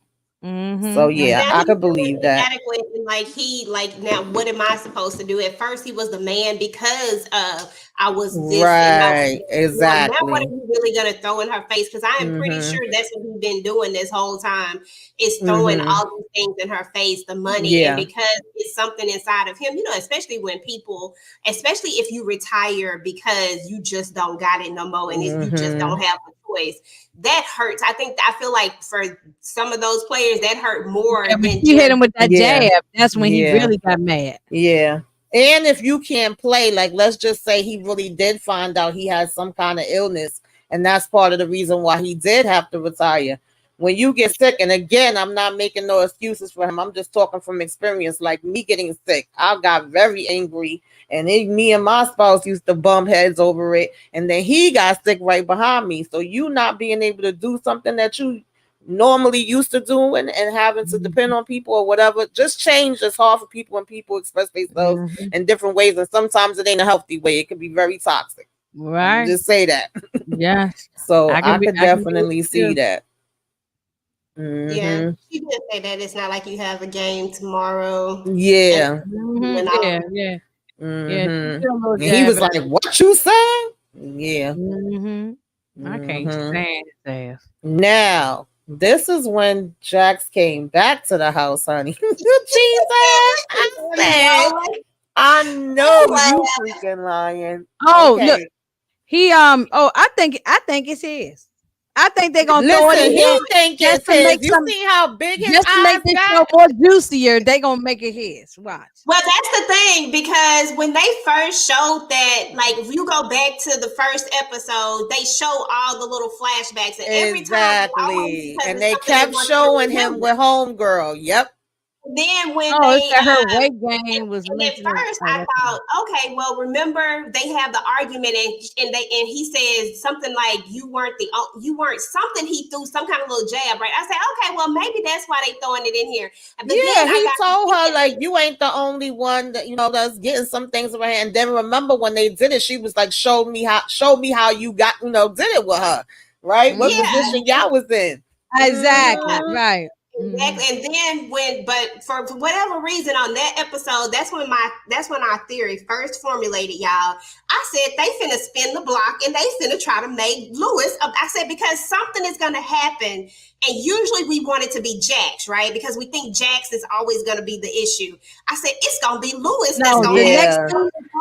So Mhm. yeah, Now I he's could feeling believe that. inadequate and like he like now what am I supposed to do? At first he was the man because I was this and I was Right, this. Now what are exactly. you really gonna throw in her face? Because I am pretty Mhm. sure that's what he's been doing this whole time is throwing Mhm. all these things in her face, the money, and Yeah. because it's something inside of him, you know, especially when people, especially if you retire because you just don't got it no more and you just don't Mhm. have a choice, that hurts. I feel like for some of those players that hurt more Yeah, when than she hit just him with that Yeah. jab, that's when he Yeah. really got mad. Yeah. And if you can't play, like let's just say he really did find out he had some kind of illness, and that's part of the reason why he did have to retire. when you get sick, and again, I'm not making no excuses for him. I'm just talking from experience. Like me getting sick, I got very angry, and me and my spouse used to bump heads over it. And then he got sick right behind me. So you not being able to do something that you normally used to do, and having to depend on people or whatever, just change is hard for people when people express themselves in different ways. And sometimes it ain't a healthy way. It could be very toxic. Right. Just say that. Yeah. So I could definitely see that. Yeah, she did say that it's not like you have a game tomorrow. Yeah. Yeah. And he was like, "What you saying?" Yeah. I can't stand his ass. Now, this is when Jax came back to the house, honey. Jesus, I know you freaking lying. Oh, okay. look. He I think it's his. I think they're gonna throw it in he think it's his. You see how big his just to eyes make this show more juicier, they gonna make it his. Watch. Well, that's the thing, because when they first showed that, like, if you go back to the first episode, they show all the little flashbacks, and every time, and they kept showing him with homegirl. Yep. Then when her weight gain was. And at first, I thought, okay, well, remember they have the argument, and he says something like, you weren't something. He threw some kind of little jab, right? I said, okay, well, maybe that's why they throwing it in here. But yeah, he told her like, you ain't the only one that that's getting some things around. And then remember when they did it, she was like, show me how you got did it with her, right? What position y'all was in? Exactly, right. Exactly. And then but for whatever reason on that episode, that's when our theory first formulated, y'all. I said they finna spin the block and they finna try to make Lewis. I said, because something is gonna happen, and usually we want it to be Jax, right? Because we think Jax is always gonna be the issue. I said it's gonna be Lewis. That's gonna be next.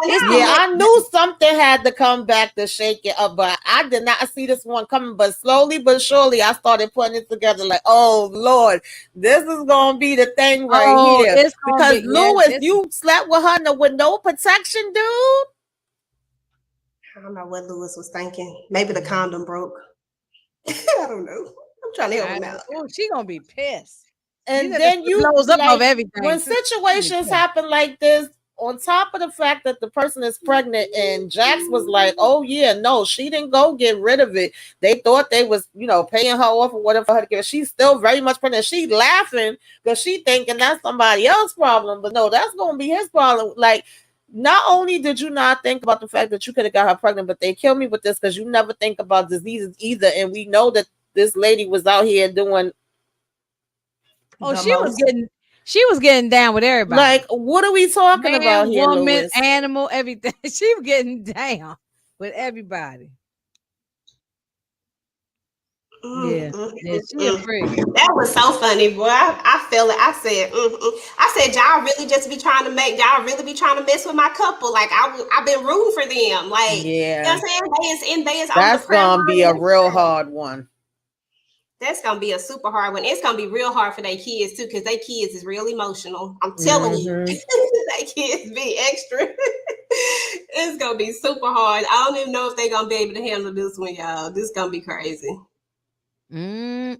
I knew something had to come back to shake it up, but I did not see this one coming. But slowly but surely, I started putting it together. Like, oh Lord, this is gonna be the thing right here. Because Lewis, you slept with her with no protection, dude. I don't know what Lewis was thinking. Maybe the condom broke. I don't know. I'm trying to help him out. Oh, she gonna be pissed. And then you blows up of everything. When situations happen like this, on top of the fact that the person is pregnant, and Jax was like, oh yeah, no, she didn't go get rid of it. They thought they was, paying her off or whatever for her to give. She's still very much pregnant. She's laughing because she thinking that's somebody else's problem, but no, that's gonna be his problem. Like, not only did you not think about the fact that you could have got her pregnant, but they killed me with this because you never think about diseases either. And we know that this lady was out here doing. Oh, she was getting down with everybody. Like, what are we talking about here, woman, Lewis? Animal, everything. She was getting down with everybody. Yeah, that was so funny, boy. I feel it. I said, y'all really just be trying to mess with my couple. Like, I've been rooting for them. Like, you know what I'm saying? That's gonna be a real hard one. That's gonna be a super hard one. It's gonna be real hard for their kids too, because their kids is real emotional. I'm telling you, their kids be extra. It's gonna be super hard. I don't even know if they're gonna be able to handle this one, y'all. This is gonna be crazy. And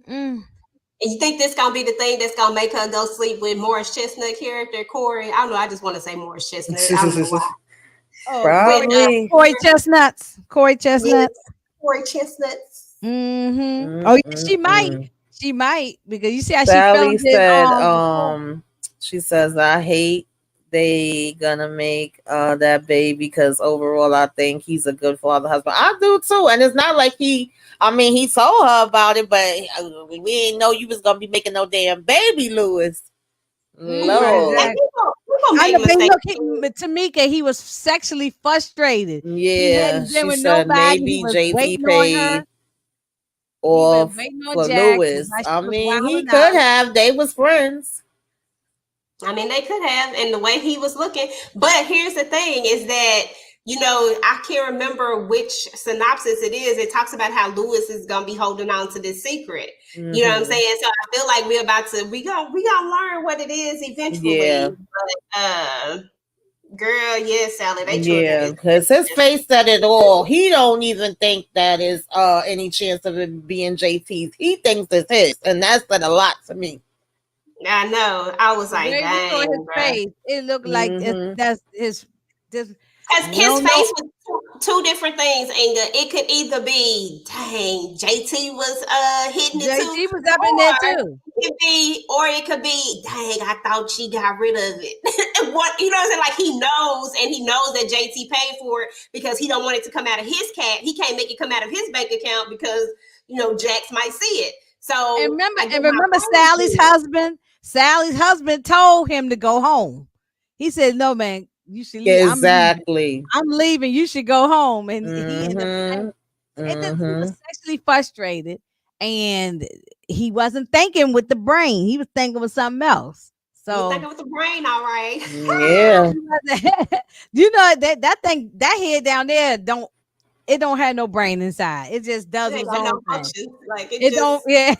you think this gonna be the thing that's gonna make her go sleep with Morris Chestnut character Corey? I don't know. I just want to say Morris Chestnut. I don't know why. Probably. Corey Chestnuts. Corey Chestnuts. Oh, she might. She might, because you see how Sally she said. She says, "I hate they gonna make that baby because overall I think he's a good father husband." I do too, and it's not like he told her about it, but we didn't know you was gonna be making no damn baby, Lewis. Lord. Tamika, he was sexually frustrated. Yeah, she said maybe JP paid off for Lewis. I mean, he could have. They was friends. I mean, they could have, and the way he was looking. But here's the thing: is that, I can't remember which synopsis it is. It talks about how Lewis is gonna be holding on to this secret. You know what I'm saying? So I feel like we gonna learn what it is eventually. Yeah. But Girl, yeah, Sally, they Yeah, children. because his face said it all. He don't even think that is any chance of it being JT's. He thinks it's his, and that said a lot to me. I know. I was The like, way you saw his dang, bro. face, it looked like Mm-hmm. that's his. This Because we his don't know. face was two different things, Inga. It could either be, dang, JT was hitting it too, JT was up in there or too. it could be, dang, I thought she got rid of it. What, you know what I'm saying? Like he knows that JT paid for it because he don't want it to come out of his cat. He can't make it come out of his bank account because Jax might see it. So I get my Remember point here. Sally's husband told him to go home. He said, "No, man, you should leave. I'm leaving. Exactly. I'm leaving. You should go home." And he ended up Mm-hmm. saying, he Mm-hmm. was sexually frustrated, and he wasn't thinking with the brain. He was thinking with something else. You So thinking with the brain, all right. Yeah. that thing, that head down there don't have no brain inside. It just It does ain't its got own no thing. function. Like it It don't, just yeah.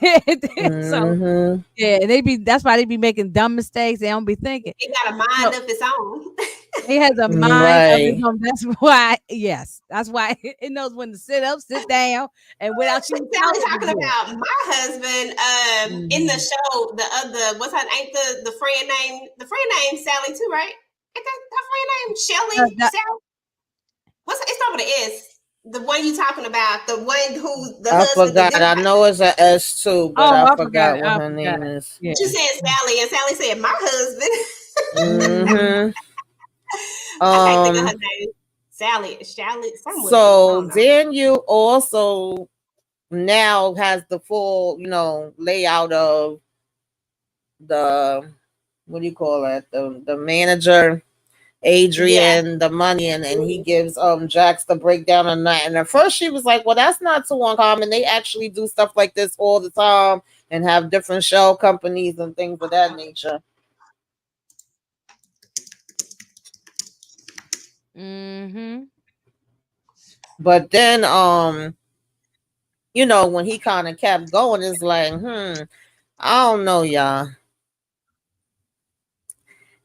So Mm-hmm. yeah, that's why they be making dumb mistakes. They don't be thinking. it got a So mind of its own. it has a mind of its Right. own. That's why, yes, that's why it knows when to sit up, sit down, and without you Sally telling it to talking do it. about my husband in the Mhm. show, the other what's her ain't the friend name Sally too, right? Ain't that her friend name Shelly? That- Sally? It start with an S. The one you talking about, the one who the I husband, the forgot. young I guy. know it's a S too, but oh, I I forgot. forgot what I her forgot. name is. Yeah. She said Sally, and Sally said my husband. Mhm. Mm-hmm. I can't think of her Um. name. Sally, somewhere. I So don't know. Daniel also now has the full, layout of the what do you call it? The manager, Yeah. Adrian, the money, and he gives Jax the breakdown of night. And at first she was like, well, that's not too uncommon. They actually do stuff like this all the time and have different shell companies and things of that nature. Mhm. But then when he kind of kept going, it's like, I don't know, y'all.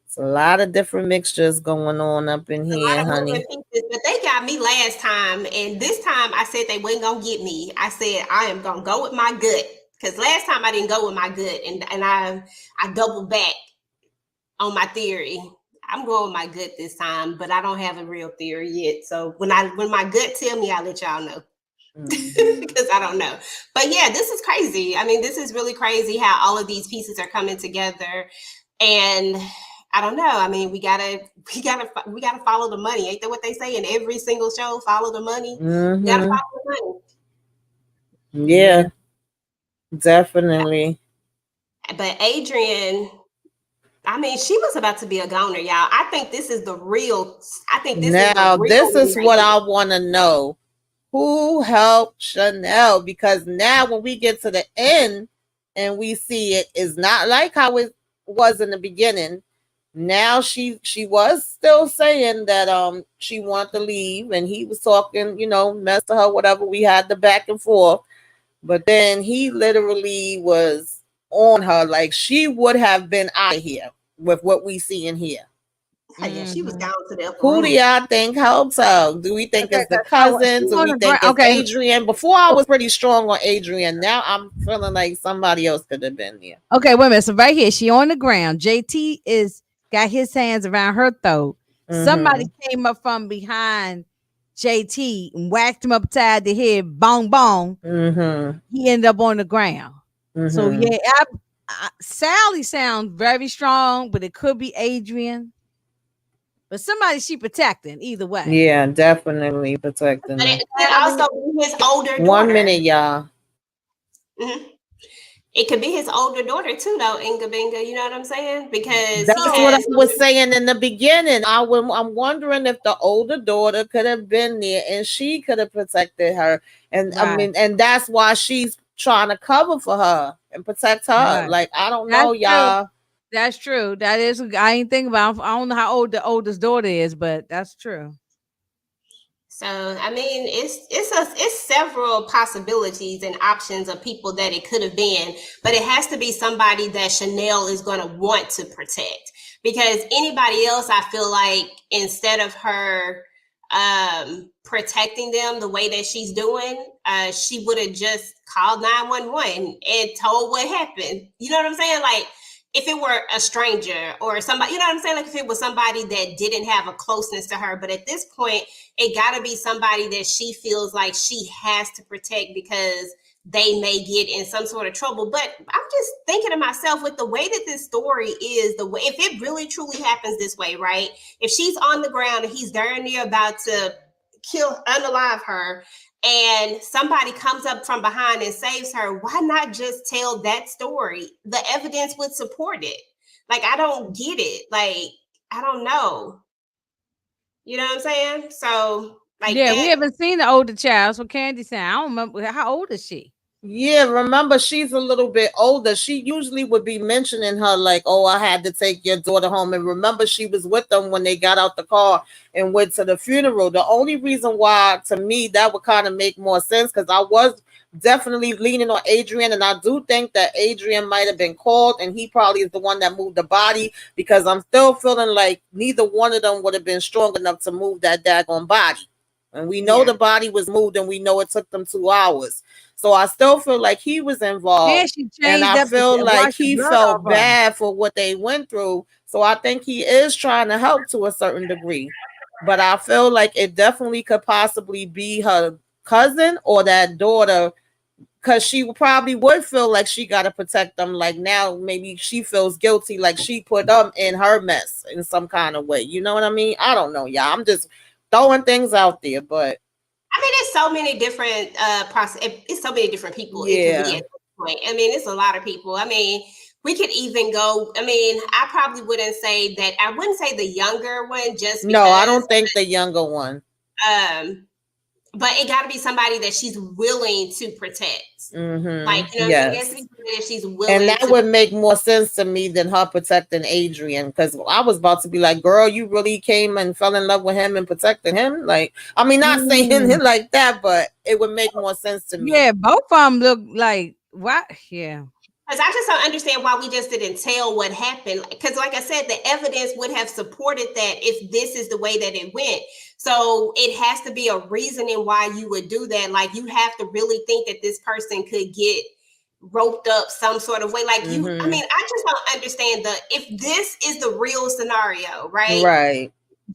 It's a lot of different mixtures going on up in A here, lot of moving honey. pieces, but they got me last time, and this time I said they wasn't gonna get me. I said I am gonna go with my gut because last time I didn't go with my gut, and I doubled back on my theory. I'm going with my gut this time, but I don't have a real theory yet. So when my gut tell me, I'll let y'all know. Mhm. Because I don't know. But yeah, this is crazy. I mean, this is really crazy how all of these pieces are coming together. And I don't know. I mean, we gotta follow the money. Ain't that what they say in every single show? Follow the money. We gotta Mhm. follow the Yeah. Yeah, definitely. money. But Adrian, I mean, she was about to be a goner, y'all. I think this is the real. I think this is the Now, real this one is right what here. I want to know. Who helped Chanel? Because now when we get to the end and we see it is not like how it was in the beginning. Now she was still saying that she wanted to leave and he was talking, mess to her, whatever. We had the back and forth. But then he literally was on her like she would have been out of here with what we see in here. Yeah, she was Mhm. down to the upper Who do room. y'all think helps her? Do we think Okay, it's the so she cousins? Do on we the think ground. it's Okay. Adrian? Before I was pretty strong on Adrian. Now I'm feeling like somebody else could have been there. Okay, wait a minute. So right here, she on the ground. JT is got his hands around her throat. Somebody Mm-hmm. came up from behind JT and whacked him upside the head. Bong bong. Mm-hmm. He ended up on the ground. So Mm-hmm. yeah, Sally sounds very strong, but it could be Adrian. But somebody she protecting either way. Yeah, definitely protecting But her. it could also be his older 1 minute, daughter. y'all. Mhm. It could be his older daughter too, though, Inga Binga. You know what I'm saying? Because he That's what I has. was saying in the beginning. I'm wondering if the older daughter could have been there and she could have protected her. And I Right, mean, and that's why she's trying to cover for her and protect her. right. Like, I don't That's know, true. y'all. That's true. That is. I ain't think about. I don't know how old the oldest daughter is, but that's true. So I mean, it's several possibilities and options of people that it could have been, but it has to be somebody that Chanel is going to want to protect because anybody else, I feel like instead of her protecting them the way that she's doing, she would have just called 911 and told what happened. You know what I'm saying? Like, if it were a stranger or somebody, you know what I'm saying? Like, if it was somebody that didn't have a closeness to her. But at this point, it got to be somebody that she feels like she has to protect because they may get in some sort of trouble. But I'm just thinking to myself, with the way that this story is, the way, if it really truly happens this way, right? If she's on the ground and he's darn near about to unalive her, and somebody comes up from behind and saves her, why not just tell that story? The evidence would support it. Like, I don't get it. Like, I don't know. You know what I'm saying? So, like, Yeah, we that. haven't seen the older child. So Candy said, I don't remember, how old is she? Yeah, remember, she's a little bit older. She usually would be mentioning her like, "Oh, I had to take your daughter home." And remember, she was with them when they got out the car and went to the funeral. The only reason why, to me, that would kind of make more sense, because I was definitely leaning on Adrian, and I do think that Adrian might have been called, and he probably is the one that moved the body, because I'm still feeling like neither one of them would have been strong enough to move that daggone body. And we know the body was moved, and we know it took them 2 hours. So I still feel like he was And involved. she And changed I up feel to like wash the he blood off felt her. bad for what they went through. So I think he is trying to help to a certain degree. But I feel like it definitely could possibly be her cousin or that daughter, because she probably would feel like she got to protect them. Like, now maybe she feels guilty, like she put them in her mess in some kind of way. You know what I mean? I don't know, y'all. I'm just throwing things out there, but I mean, there's so many different process. It's so many different people it could be yeah. at this point. I mean, it's a lot of people. I mean, we could even go. I mean, I probably wouldn't say that. I wouldn't say the younger one just No, I because. don't think the younger one. But it got to be somebody that she's willing to protect. Like, you know what I'm saying? It has to Yes. be somebody that she's And willing that to. would make more sense to me than her protecting Adrian, because I was about to be like, girl, you really came and fell in love with him and protected him? Like, I mean, not saying it like that, but it would make more sense to me. Yeah, both of them look like what? Yeah. Because I just don't understand why we just didn't tell what happened. Because, like I said, the evidence would have supported that if this is the way that it went. So it has to be a reasoning why you would do that. Like, you have to really think that this person could get roped up some sort of way. Like, I mean, I just don't understand if this is the real scenario, right? Right.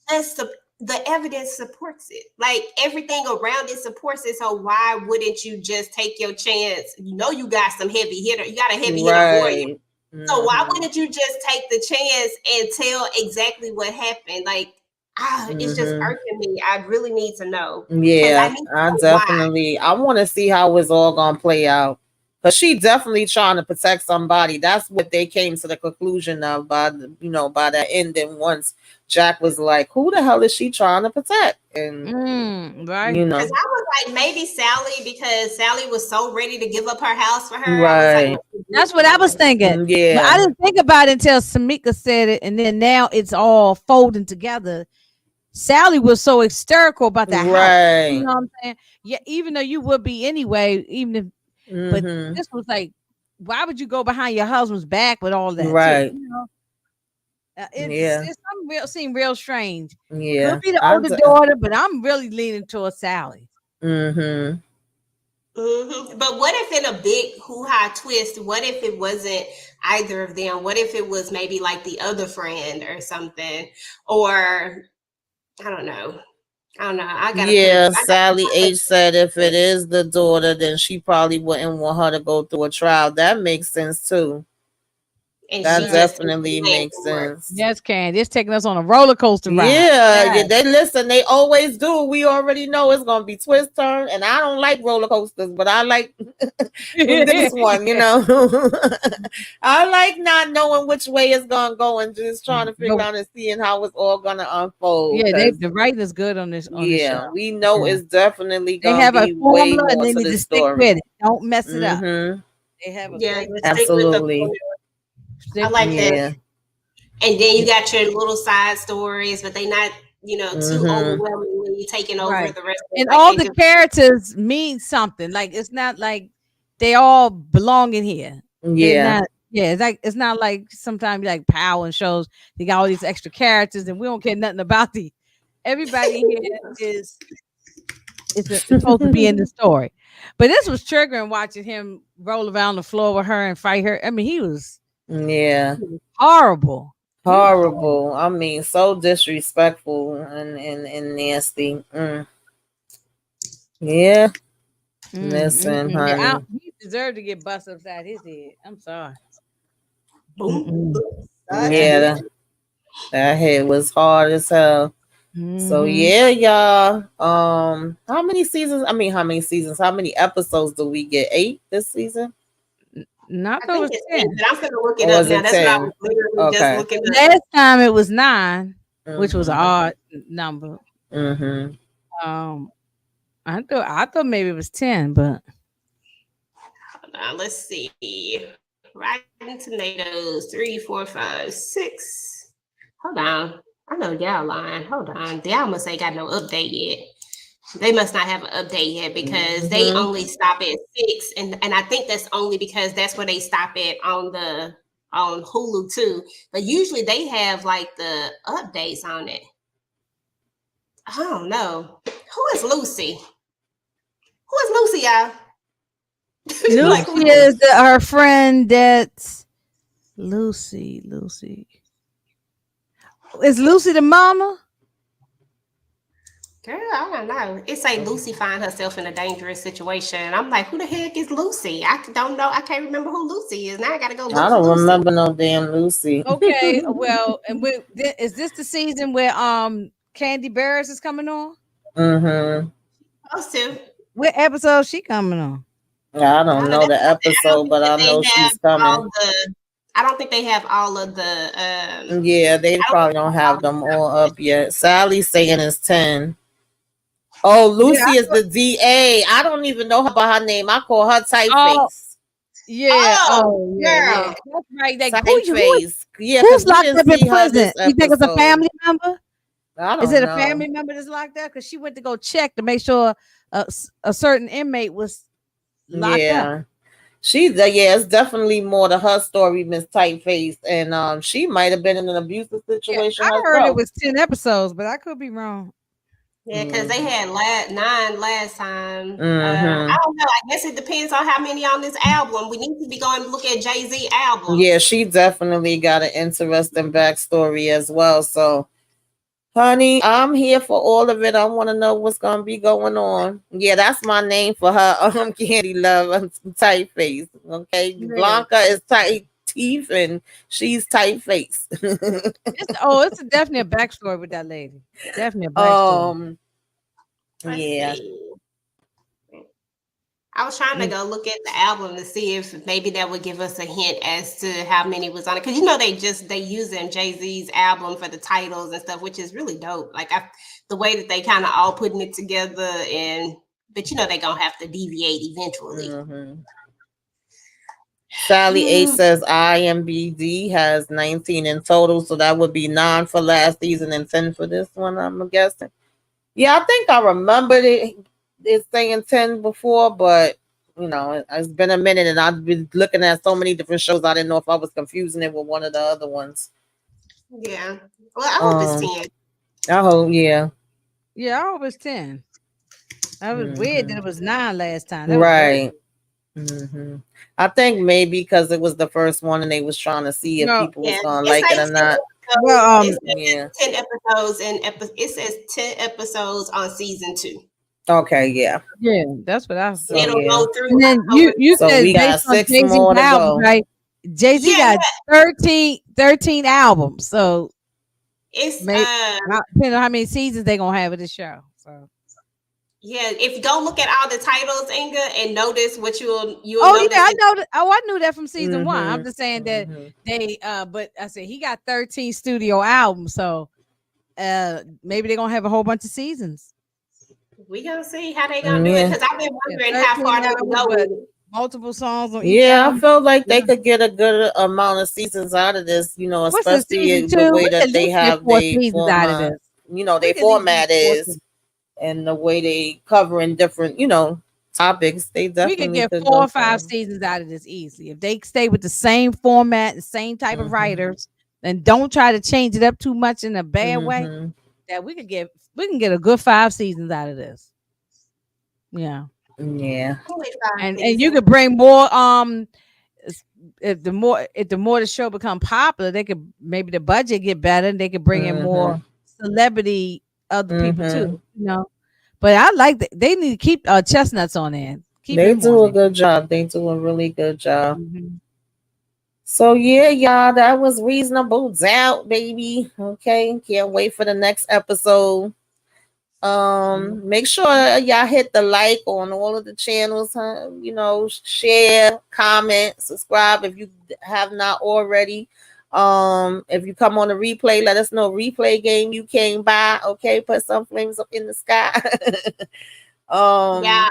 Just the evidence supports it. Like, everything around it supports it. So why wouldn't you just take your chance? You know, you got some heavy hitter. You got a heavy hitter for you. So why wouldn't you just take the chance and tell exactly what happened? Like, it's just irking me. I really need to know. Yeah, I Why. want to see how it's all gonna play out. Because she definitely trying to protect somebody. That's what they came to the conclusion of by by that ending, once Jack was like, who the hell is she trying to protect? And Right. Because I was like, maybe Sally, because Sally was so ready to give up her house for her. I was Right. like, That's what I was thinking. Yeah. But I didn't think about it until Samika said it, and then now it's all folding together. Sally was so hysterical about that house. Right. You know what I'm saying? Yeah, even though you would be anyway, even if but this was like, why would you go behind your husband's back with all that? Right. Too, you know? Yeah. It's something seem real strange. Yeah. Could be the older daughter, but I'm really leaning towards Sally. But what if in a big hoo-ha twist, what if it wasn't either of them? What if it was maybe like the other friend or something? Or I don't know. I gotta Sally H said if it is the daughter, then she probably wouldn't want her to go through a trial. That makes sense too. And that she definitely makes sense. Yes, Candy. It's taking us on a roller coaster ride. Yeah, they listen. They always do. We already know it's gonna be twist turn, and I don't like roller coasters, but I like this one. I like not knowing which way it's gonna go and just trying to figure out and seeing how it's all gonna unfold. Yeah, the writing is good on this. On this show. We know it's definitely gonna have be a formula way more and they to need the to stick story. with it. Don't mess it up. They have a absolutely. I like that. And then you got your little side stories, but they not, too overwhelmingly taking over the rest. And all the characters mean something. Like, it's not like they all belong in here. Yeah. Yeah, it's not like sometimes like Power and shows they got all these extra characters and we don't care nothing about the everybody here is supposed to be in the story. But this was triggering watching him roll around the floor with her and fight her. I mean, Yeah. he was horrible. He was horrible. Horrible. I mean, so disrespectful and nasty. Yeah. Listen, Yeah, honey. he deserved to get busted upside his head. I'm sorry. Boom. Mm-mm. Such Yeah, Yeah. good. that hit was hard as hell. So Mm-hmm. yeah, y'all. How many seasons? I mean, how many seasons? How many episodes do we get? 8 this season? Not I though it think was it's 10, 10. but I'm gonna look it Or up was now. it That's what I was 10? literally just Okay. looking up. Last time it was 9, which was an Mm-hmm. odd number. Mm-hmm. Um, I thought maybe it was 10, but Hold on, let's see. Rotten Tomatoes, 3, 4, 5, 6. Hold on. I know y'all lying. Hold on. Y'all must ain't got no update yet. They must not have an update yet because they Mm-hmm. only stop at 6, and I think that's only because that's where they stop at on Hulu too. But usually they have like the updates on it. I don't know. Who is Lucy? Who is Lucy, y'all? Like who Lucy is is her friend. That's Lucy. Lucy is Lucy the mama? Girl, I don't know. It say Lucy find herself in a dangerous situation. And I'm like, who the heck is Lucy? I don't know. I can't remember who Lucy is. Now I gotta go I look for don't Lucy. remember no damn Lucy. Okay, well, and is this the season where Candy Barris is coming on? Mm-hmm. Supposed to. What episode she coming on? I I don't don't know. know That's the something. I don't episode, think but that I they know have she's all coming. the. I don't think they have all of the. Yeah, they I don't think probably they don't have all have of them the all up yet. Sally's saying it's 10. Oh, Yeah. Lucy is the DA. I don't even know her by her name. I call her Oh, Typeface. yeah. Oh, Oh, yeah, yeah. girl. That's right. Like Typeface. Yeah, who's because we locked didn't up in see her prison? this You think it's a episode. family member? I Is don't it a know. family member that's locked up? Because she went to go check to make sure a certain inmate was locked up. Yeah. Yeah, it's definitely more to her story, Miss Typeface. And she might have been in an abusive Yeah, situation I heard it herself. was 10 episodes, but I could be wrong. Yeah, because they had 9 last time. I Mm-hmm. don't know. I guess it depends on how many on this album. We need to be going to look at Jay-Z album. Yeah, she definitely got an interesting backstory as well. So, honey, I'm here for all of it. I want to know what's gonna be going on. Yeah, that's my name for her. Candy Love, Typeface. Okay, Yeah. Blanca is tight teeth, and she's Typeface. It's definitely a backstory with that lady. Definitely a backstory. Let's Yeah. see. I was trying to go look at the album to see if maybe that would give us a hint as to how many was on it. Because they using Jay-Z's album for the titles and stuff, which is really dope. Like the way that they kind of all putting it together, but they gonna have to deviate eventually. Mm-hmm. Sally A says IMBD has 19 in total, so that would be 9 for last season and 10 for this one, I'm guessing. Yeah, I think I remembered it saying 10 before, but it's been a minute and I've been looking at so many different shows. I didn't know if I was confusing it with one of the other ones. Yeah. Well, I hope it's 10. I hope, yeah. Yeah, I hope it's 10. That was weird that it was 9 last time. That was Right. Mm-hmm. I think maybe because it was the first one and they was trying to see if people was gonna like it or not. Well, it says Yeah. 10 episodes it says 10 episodes on season 2. Okay, yeah. Yeah, that's what I So, thought. It'll yeah. go through. And then you So said we got based on 6 Jay-Z's more to album, go. right? Jay-Z Yeah, got 13 albums. So it's maybe depending on how many seasons they gonna have of this show. So yeah, if you go look at all the titles, Inga, and notice what you'll oh notice. yeah, I know that. Oh, I knew that from season 1. I'm Mhm. just saying that they but I said he got 13 studio albums, so maybe they're gonna have a whole bunch of seasons. We gonna see how they gonna do it because I've been wondering how 13 far they albums, go but with it. multiple songs on each Yeah, I album. felt like they could get a good amount of seasons out of this, What's this, especially season the 2? way We that can at they least get have 4 their seasons out of format, this. their We can at least format get 4 is, seasons. and the way they covering different, topics. They We could definitely get could 4 or 5 go for. seasons out of this easily if they stay with the same format, the same type of Mhm. writers, and don't try to change it up too much in a bad way. Mhm. That we can get a good 5 seasons out of this. Yeah, Yeah. Only five and you seasons. could bring more. s- if the more the show become popular, they could maybe the budget get better, and they could bring in more Mhm. celebrity other people too. Mhm. You know, but I like that they need to keep Chestnuts on there. Keep They him on do a there. good job. They do a really good job. Mhm. So yeah, y'all, that was reasonable doubt, baby. Okay, can't wait for the next episode. Make sure y'all hit the like on all of the channels, huh? Share, comment, subscribe if you have not already. If you come on the replay, let us know replay game you came by. Okay, put some flames up in the sky. Yeah.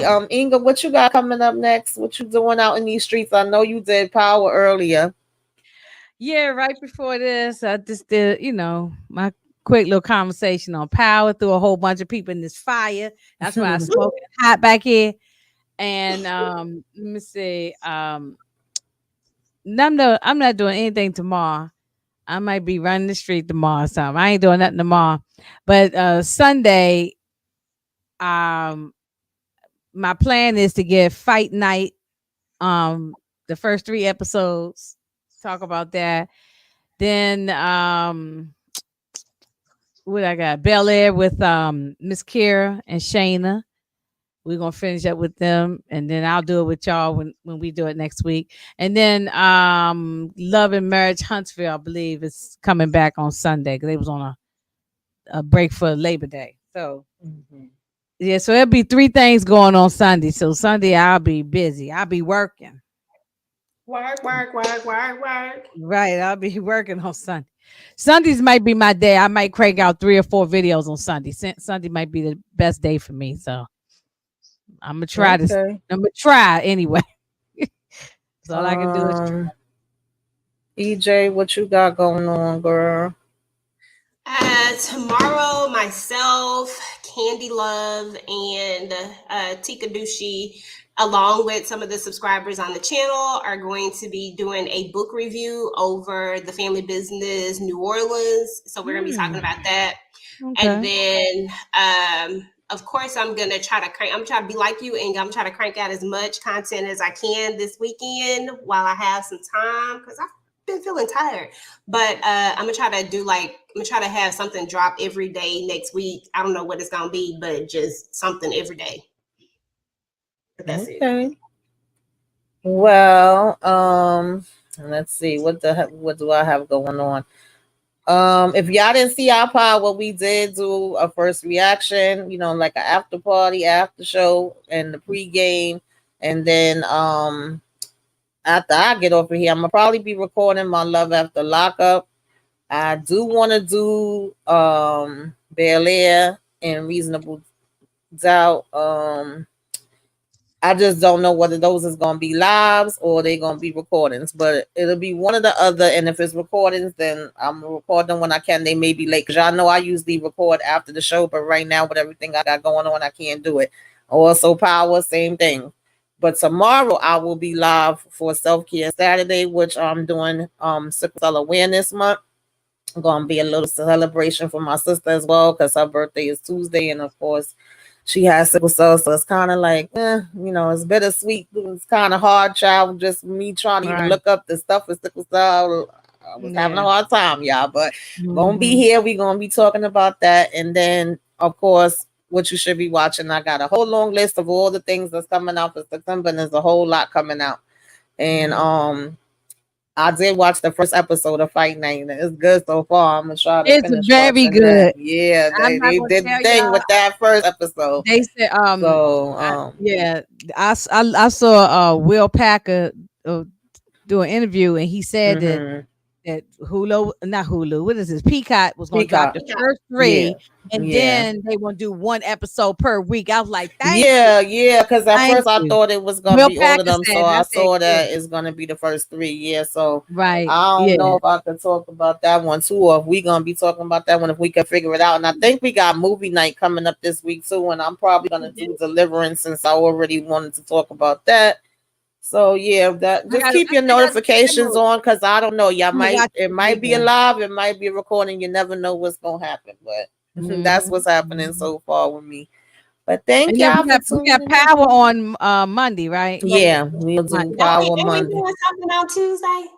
um Inga, what you got coming up next? What you doing out in these streets? I know you did power earlier. Yeah, right before this, I just did, my quick little conversation on power through a whole bunch of people in this fire. That's why I smoke hot back here. And let me see. I'm not doing anything tomorrow. I might be running the street tomorrow or something. I ain't doing nothing tomorrow. But Sunday, um, my plan is to get fight night, the first 3 episodes. Talk about that. Then what I got? Bel Air with Miss Kira and Shayna. We're gonna finish up with them, and then I'll do it with y'all when we do it next week. And then Love and Marriage Huntsville, I believe, is coming back on Sunday because they was on a break for Labor Day. So Mhm. yeah, so there'll be 3 things going on Sunday. So Sunday I'll be busy. I'll be working. Work, work, work, work, work. Right, I'll be working on Sunday. Sundays might be my day. I might crank out 3 or 4 videos on Sunday. Sunday might be the best day for me. So I'm gonna try this. Okay. I'm gonna try anyway. That's all I can do is try. Um, EJ, what you got going on, girl? Tomorrow, myself, Candy Love, and Tika Dushi, along with some of the subscribers on the channel, are going to be doing a book review over the family business New Orleans. So we're going to be talking about that. And Okay. then, of course, I'm gonna try to crank. I'm trying to be like you, and I'm trying to crank out as much content as I can this weekend while I have some time because I've been feeling tired. But I'm gonna try to I'm gonna try to have something drop every day next week. I don't know what it's gonna be, but just something every day. But that's it. Okay. Well, let's see what do I have going on. If y'all didn't see our pod, what we did do a first reaction, like an after party, after show, and the pregame, and then after I get off of here, I'm gonna probably be recording my Love After Lockup. I do want to do Bel Air and Reasonable Doubt. I just don't know whether those is gonna be lives or they gonna be recordings, but it'll be one or the other. And if it's recordings, then I'm gonna record them when I can. They may be late because y'all know I usually record after the show, but right now with everything I got going on, I can't do it. Also, Power, same thing. But tomorrow I will be live for Self Care Saturday, which I'm doing Sickle Cell Awareness Month. Gonna be a little celebration for my sister as well because her birthday is Tuesday, and of course she has sickle cell, so it's kind of like, it's bittersweet. It's kind of hard, child. Just me trying to even Right. look up the stuff with sickle cell. I was having a Yeah. hard time, y'all, but gonna be Mhm. here. We gonna be talking about that, and then of course, what you should be watching. I got a whole long list of all the things that's coming out for September, and there's a whole lot coming out, and Mhm. I did watch the first episode of Fight Night. And it's good so far. I'm gonna try to It's finish very watching that. good. Yeah, I'm they, not they gonna did the tell thing y'all. with that first episode. They said, So, yeah, I saw Will Packer do an interview, and he said that mhm. that Hulu, not Hulu, what is this? Peacock was going to drop Peacock. the Yeah. first Yeah. 3, and Yeah. then they want to do 1 episode per week. I was like, thank you, Yeah, because at thank first I you. thought it was gonna Will be all of Packer them, so said, I I said, saw good. that it's gonna be the first 3. Yeah, so Right. I don't Yeah. know if I could talk about that one too, or if we gonna be talking about that one if we can figure it out. And I think we got movie night coming up this week too, and I'm probably gonna do Deliverance since I already wanted to talk about that. So yeah, that I just got, keep I your still got to see that notifications movie. on because I don't know. Y'all I'm gonna might watch it it this might be a weekend. live, it might be a recording. You never know what's gonna happen, but that's Mhm. what's happening Mhm. so far with me. But thank And then y'all for we got tuning in. Power on Monday, right? Yeah, we'll do Monday. Don't we, Power ain't we Monday. doing something on Tuesday?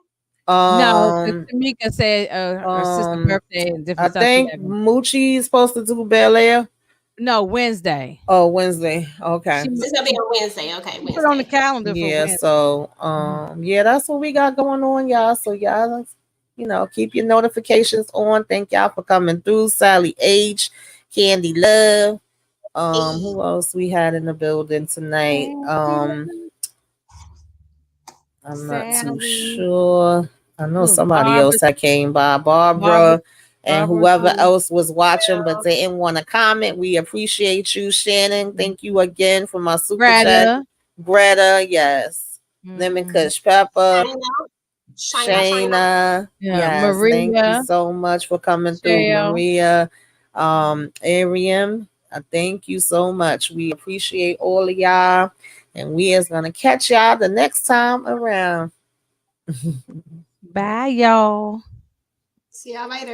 No, 'cause Um, Tamika said her sister's um, birthday and I different stuff she think had. Moochie is supposed to do Bel Air. No, Wednesday. Oh, Wednesday. Okay. She It's gonna be on Wednesday. Okay, she put on the Wednesday. calendar for Yeah, Wednesday. so Mhm. yeah, that's what we got going on, y'all. So y'all, keep your notifications on. Thank y'all for coming through. Sally H, Candy Love. Hey, Who else we had in the building tonight? I'm not too Sally. sure. I know Who? somebody else that came by, Barbara, Barbara, and Barbara whoever Sue, else was watching but didn't want to comment. We appreciate you, Shannon. Thank you again for my super chat. Greta. Greta, yes. Lemon Mhm. Kush Pepper, China, China. Shayna, Yeah, yes. Thank you Maria, so much for coming through, Shell. Maria, Ariam. Thank you so much. We appreciate all of y'all, and we is gonna catch y'all the next time around. Bye, y'all. See y'all later.